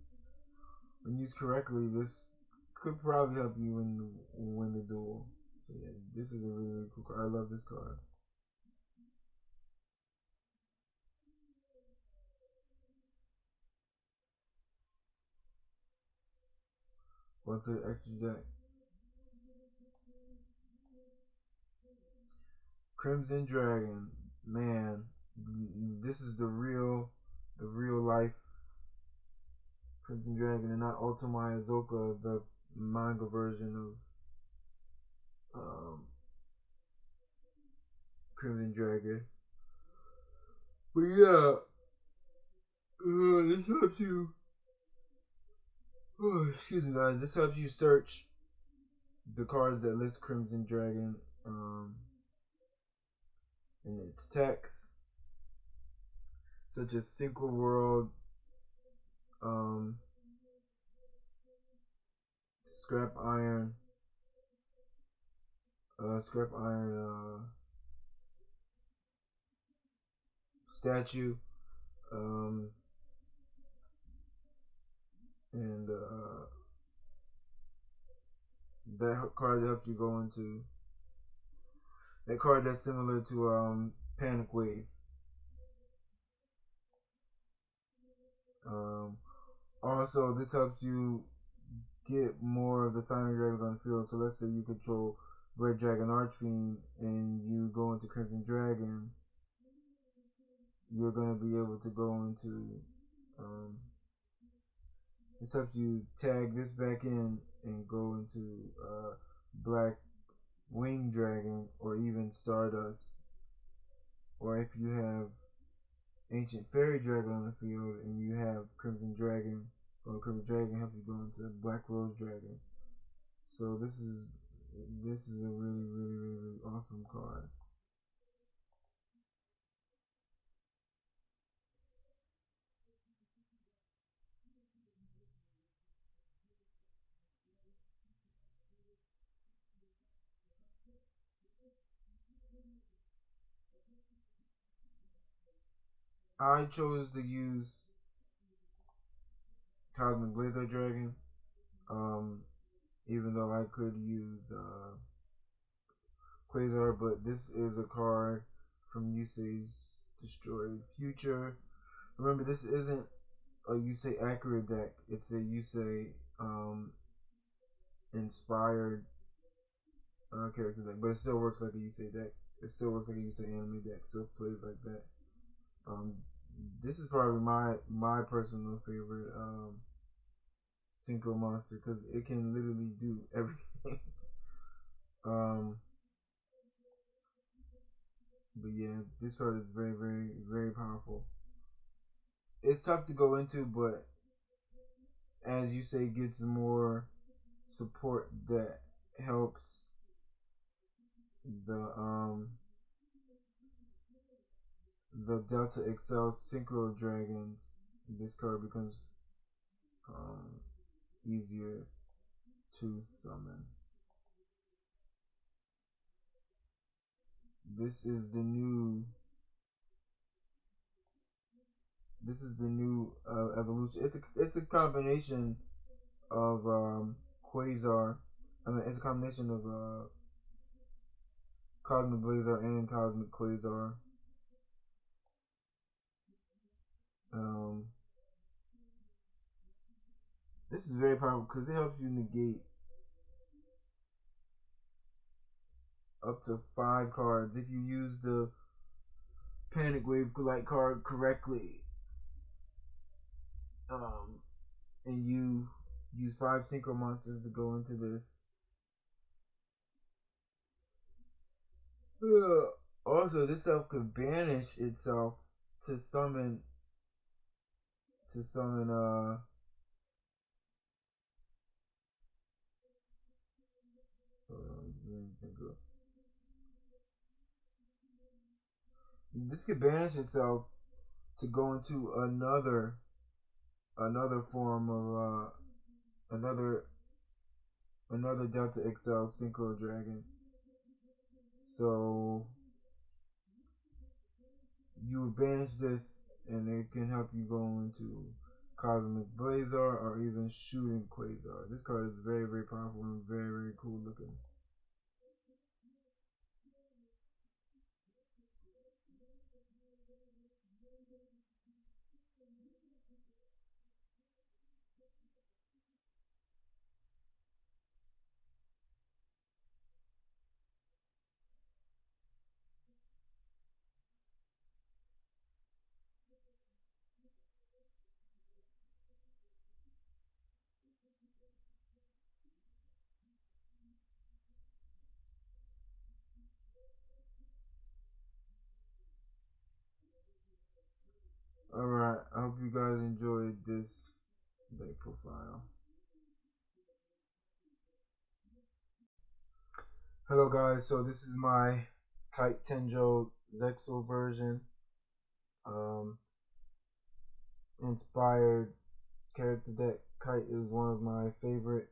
When used correctly, this could probably help you win the duel. So yeah, this is a really cool card. I love this card. What's the extra deck? Crimson Dragon, man, this is the real life Crimson Dragon, and not Ultima Azoka, the manga version of Crimson Dragon. But yeah, this helps you. Oh, excuse me, guys. This helps you search the cards that list Crimson Dragon in its text, such as Synchro World, Scrap Iron, Statue, and that card that helps you go into that card that's similar to Panic Wave. Also, this helps you get more of the Silent Dragons on the field. So let's say you control Red Dragon Archfiend and you go into Crimson Dragon, you're gonna be able to go into this helps you tag this back in and go into Black Wing Dragon or even Stardust. Or if you have Ancient Fairy Dragon on the field and you have Crimson Dragon, or Crimson Dragon helps you go into Black Rose Dragon. So this is a really awesome card. I chose to use Cosmic Blazer Dragon, even though I could use Quasar, but this is a card from Yusei's Destroyed Future. Remember, this isn't a Yusei accurate deck. It's a Yusei inspired character deck, but it still works like a Yusei deck. It still works like a Yusei anime deck. Still plays like that. This is probably my personal favorite synchro monster because it can literally do everything. But yeah, this card is very powerful. It's tough to go into, but as Yusei gets more support that helps the Delta XL Synchro Dragons, this card becomes easier to summon. This is the new evolution. It's a combination of Quasar. It's a combination of Cosmic Blazer and Cosmic Quasar. This is very powerful because it helps you negate up to 5 cards if you use the Panic Wave Light card correctly. And you use 5 synchro monsters to go into this. Also, this self could banish itself to summon this could banish itself to go into another form of another Delta XL Synchro Dragon. So you would banish this and it can help you go into Cosmic Blazer or even Shooting Quasar. This card is very powerful and very cool looking. hope you guys enjoyed this deck profile. Hello guys, so this is my Kite Tenjo Zexo version. Inspired character deck. Kite is one of my favorite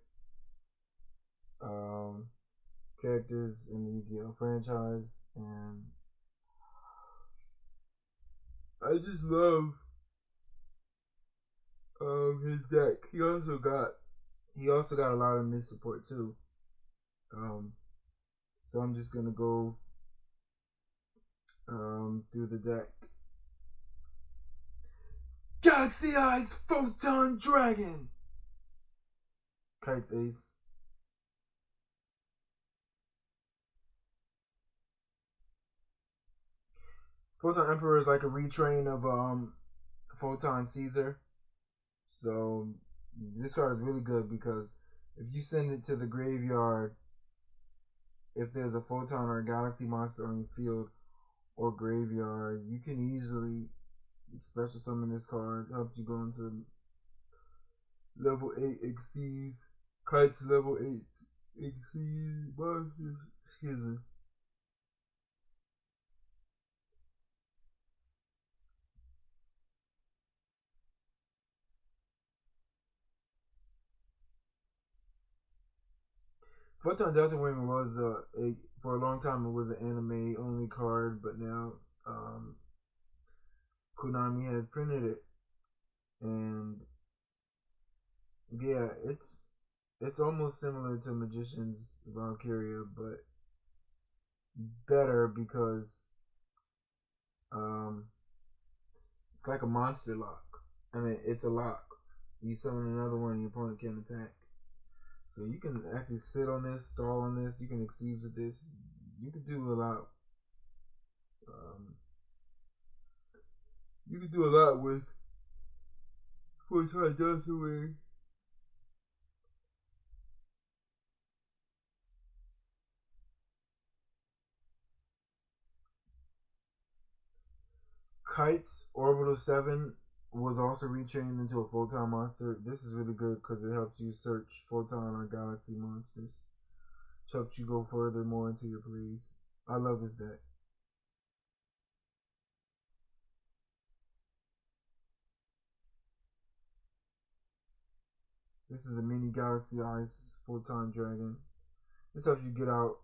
characters in the Yu-Gi-Oh franchise, and I just love his deck. He also got a lot of new support too. So I'm just gonna go through the deck. Galaxy Eyes Photon Dragon. Kite's ace. Photon Emperor is like a retrain of Photon Caesar. So this card is really good because if you send it to the graveyard, if there's a Photon or a Galaxy monster on your field or graveyard, you can easily special summon this card. Helps you go into level 8 exceeds. Kite's level 8 exceeds monsters. Excuse me. Photon Delta Wing was for a long time it was an anime only card, but now Konami has printed it, and yeah, it's almost similar to Magician's Valkyria, but better because it's like a monster lock. I mean, it's a lock. You summon another one, your opponent can't attack. So you can actually sit on this, stall on this. You can exceed with this. You can do a lot. You can do a lot with Photon Delta Wing. Kite's Orbital 7 was also retrained into a Photon monster. This is really good because it helps you search Photon or Galaxy monsters. It helps you go further more into your plays. I love this deck. This is a mini Galaxy Eyes Photon Dragon. This helps you get out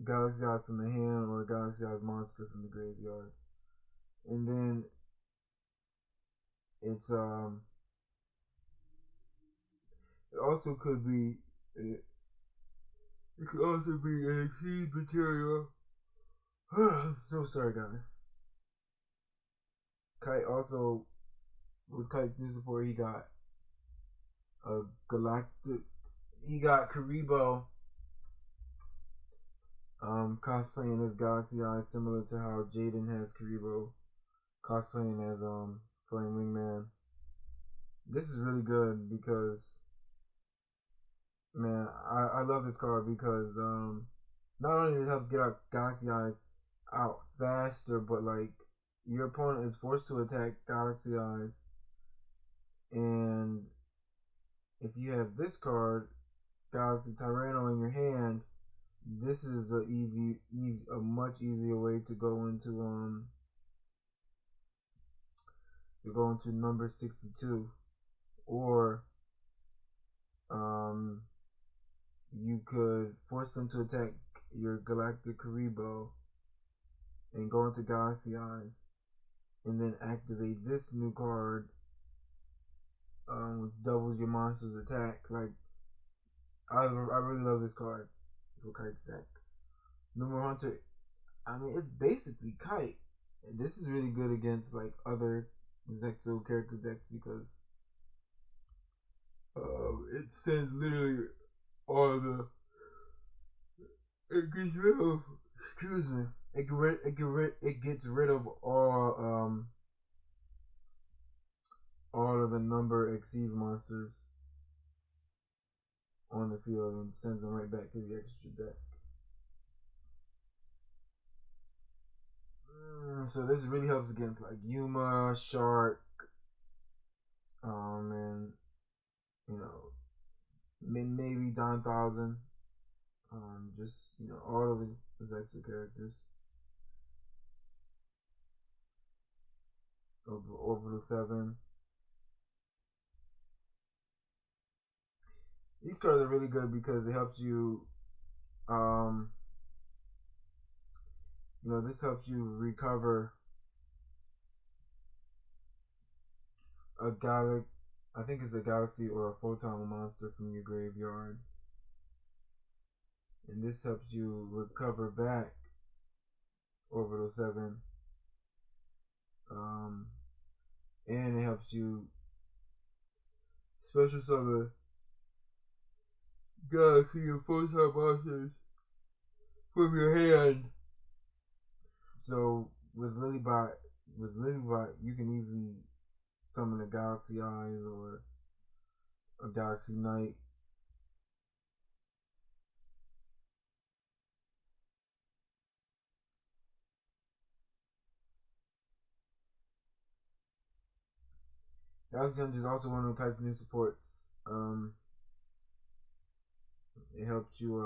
Galaxy Eyes from the hand or a Galaxy Eyes monster from the graveyard. And then it's it also could be it could also be an exceed material. So sorry guys. Kite also, with Kite's new support, he got a galactic. He got Karibo cosplaying as Galaxy Eyes, similar to how Jaden has Karibo cosplaying as Flame Wingman. This is really good because, man, I love this card because not only does it help get out Galaxy Eyes out faster, but like your opponent is forced to attack Galaxy Eyes, and if you have this card, Galaxy Tyranno, in your hand, this is a much easier way to go into number 62, or you could force them to attack your Galactic Karibo and go into Galaxy Eyes, and then activate this new card, which doubles your monster's attack. Like, I really love this card for Kite's deck. Number Hunter, I mean, it's basically Kite. And this is really good against like other Zexo character decks because it sends literally all the. It gets rid of. Excuse me. It gets rid of all of the number exceeds monsters on the field and sends them right back to the extra deck. So this really helps against like Yuma, Shark, And you know, maybe 9,000. Just all of the extra characters of Orbital 7. These cards are really good because it helps you. This helps you recover a galaxy. I think it's a galaxy or a photon monster from your graveyard, and this helps you recover back Orbital 7. And it helps you special summon galaxy or photon monsters from your hand. So with Lilybot, you can easily summon a Galaxy Eyes or a Galaxy Knight. Galaxy Knight is also one of Kite's new supports. It helps you.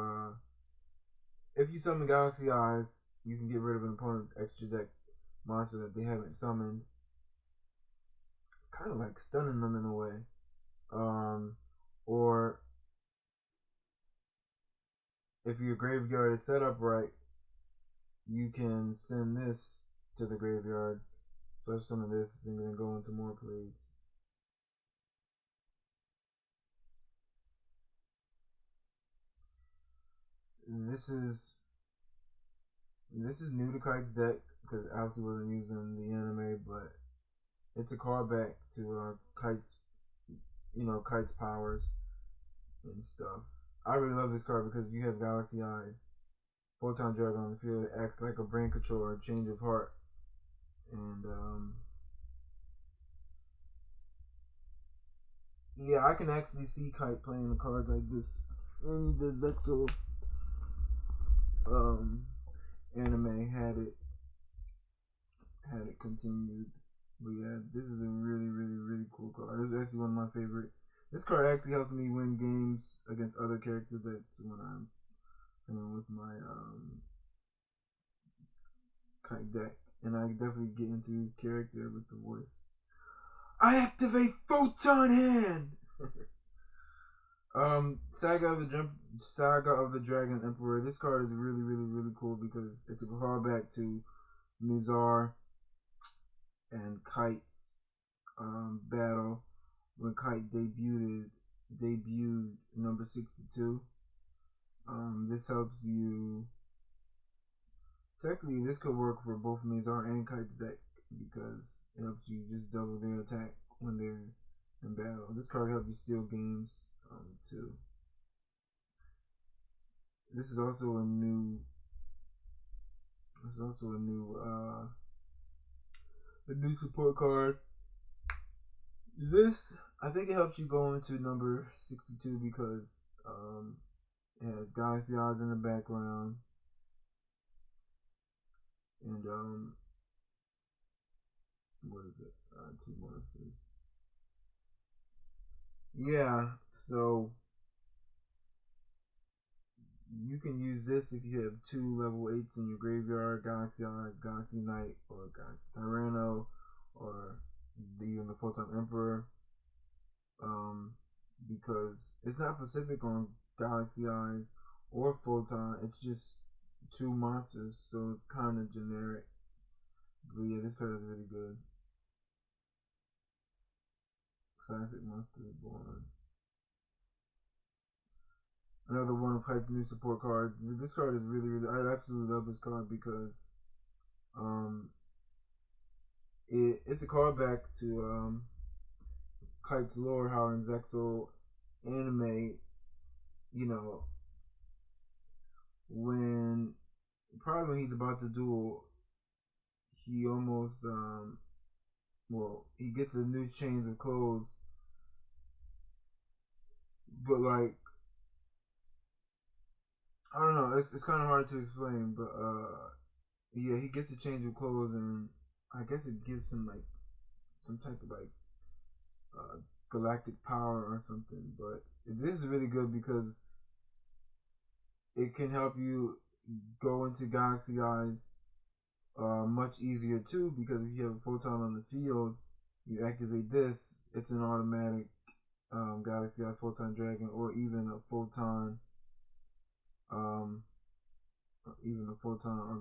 If you summon Galaxy Eyes, you can get rid of an opponent's extra deck monster that they haven't summoned, kind of like stunning them in a way. Or if your graveyard is set up right, you can send this to the graveyard. Special summon this and then go into more plays. This is new to Kite's deck because obviously wasn't using the anime, but it's a callback to Kite's powers and stuff. I really love this card because if you have Galaxy Eyes, Photon Dragon on the field, it acts like a brain controller, change of heart, and yeah, I can actually see Kite playing a card like this in the Zexo anime had it continued. But yeah, this is a really, really, really cool card. This is actually one of my favorite. This card actually helps me win games against other characters. That's when I'm playing with my Kite deck, and I definitely get into character with the voice. I activate Photon Hand. Saga of the Dragon Emperor. This card is really, really, really cool because it's a callback to Mizar and Kite's battle when Kite debuted number 62. This helps you. Technically, this could work for both Mizar and Kite's deck because it helps you just double their attack when they're in battle. This card helps you steal games too. This is also a new. A new support card. This, I think it helps you go into number 62 because it has Galaxy Eyes in the background, and what is it? 2 monsters. Yeah, so you can use this if you have 2 level 8s in your graveyard, Galaxy Eyes, Galaxy Knight, or Galaxy Tyranno, or even the Photon Emperor. Because it's not specific on Galaxy Eyes or Photon, it's just 2 monsters, so it's kind of generic. But yeah, this card is really good. Classic Monster Born. Another one of Kite's new support cards. This card is really, really. I absolutely love this card because, it's a callback to Kite's lore, how in Zexo anime, when he's about to duel, he almost he gets a new change of clothes, but like I don't know, it's kind of hard to explain, but yeah, he gets a change of clothes, and I guess it gives him like some type of like galactic power or something. But this is really good because it can help you go into Galaxy Eyes much easier too, because if you have a photon on the field, you activate this, it's an automatic Galaxy Eye Photon Dragon, or even a photon or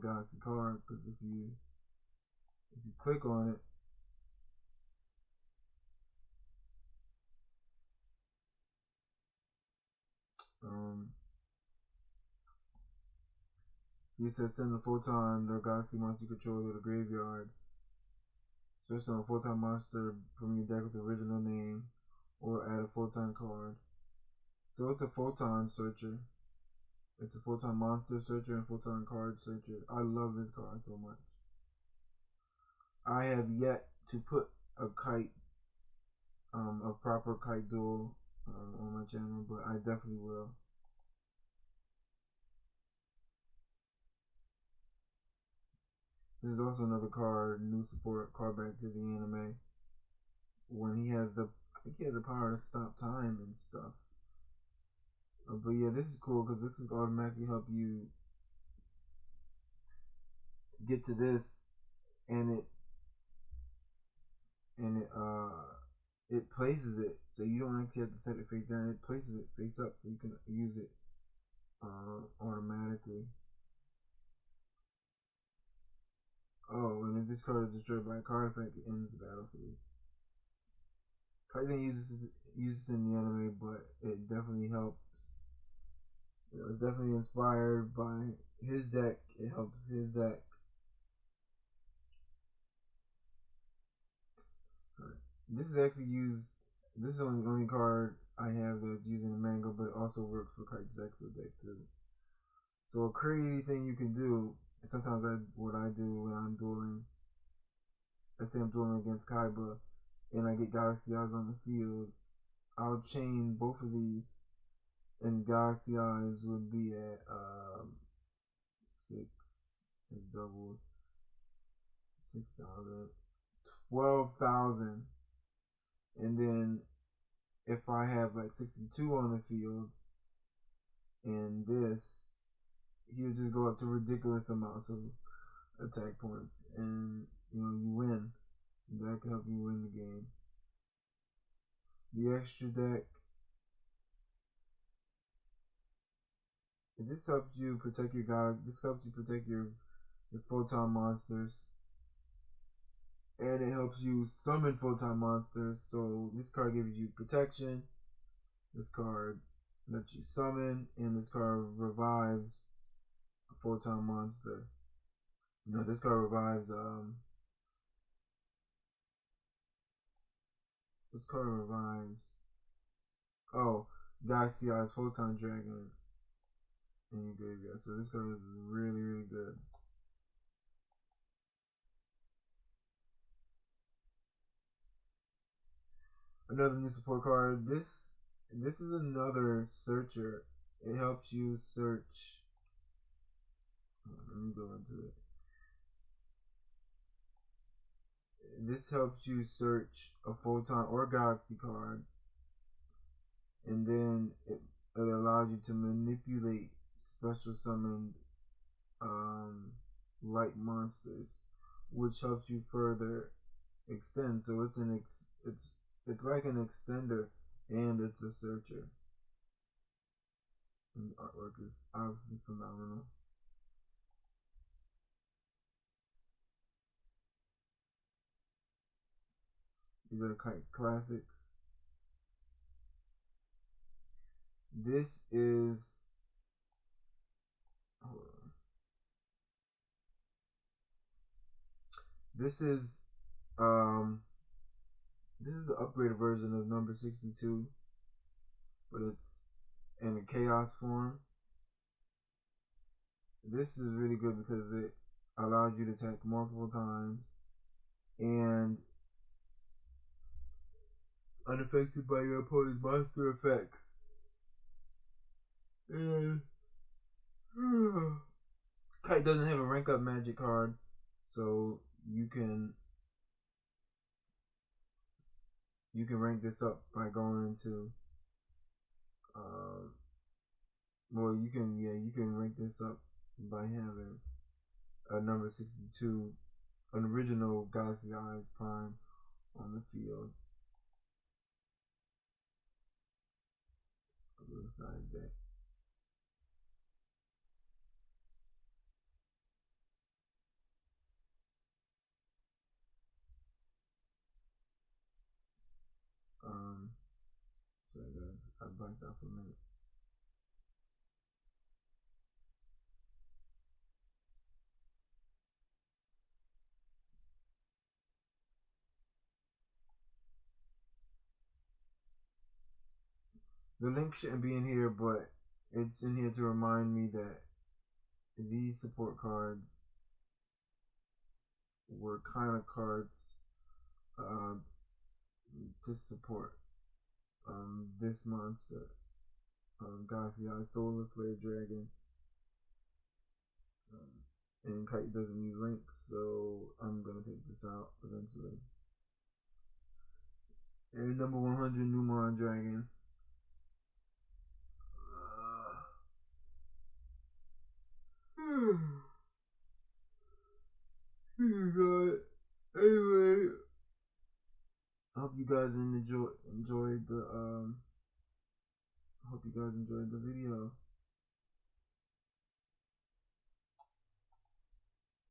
Galaxy card, because if you click on it, he says send a photon or Galaxy monster you control to the graveyard. Search on a photon monster from your deck with the original name, or add a photon card. So it's a photon searcher. It's a photon monster searcher and photon card searcher. I love this card so much. I have yet to put a Kite, a proper Kite duel on my channel, but I definitely will. There's also another card, new support card back to the anime, when he has the, I think he has the power to stop time and stuff. But yeah, this is cool because this is automatically help you get to this, and it places it, so you don't actually have to set it face down. It places it face up, so you can use it automatically. Oh, and if this card is destroyed by a card effect, it ends the battle phase. Kite didn't use this in the anime, but it definitely helps. You know, it's definitely inspired by his deck. It helps his deck. This is actually used. This is only the only card I have that's used in the manga, but it also works for Kite's Exo deck too. So a crazy thing you can do. Sometimes what I do when I'm dueling, let's say I'm dueling against Kaiba, and I get Galaxy Eyes on the field, I'll chain both of these, and Galaxy Eyes would be at 6 is doubled, 6,000, 12,000, and then if I have like 62 on the field, and this, he'll just go up to ridiculous amounts of attack points, and you win. That can help you win the game. The extra deck, this helps you protect your god. This helps you protect your photon monsters, and it helps you summon photon monsters. So this card gives you protection. This card lets you summon, and this card revives a photon monster. No, this card revives this card revives Galaxy Eyes Photon Dragon in your graveyard. So this card is really, really good. Another new support card. This is another searcher. It helps you search. Let me go into it. This helps you search a photon or galaxy card, and then it allows you to manipulate special summoned light monsters, which helps you further extend. So it's like an extender, and it's a searcher. And the artwork is obviously phenomenal. These are Kite classics. This is this is the upgraded version of number 62, but it's in a chaos form. This is really good because it allows you to attack multiple times and unaffected by your opponent's monster effects. And Kite doesn't have a rank up magic card, so you can You can rank this up by going into well, you can rank this up by having a number 62, an original Galaxy Eyes Prime on the field. A little side deck. Sorry guys, I blanked out for a minute. The link shouldn't be in here, but it's in here to remind me that these support cards were kind of cards to support this monster, Galaxy Eye Solar Flare Dragon. And Kite doesn't use links, so I'm gonna take this out eventually. And number 100 Numon Dragon. God. Anyway, I hope you guys enjoyed the video.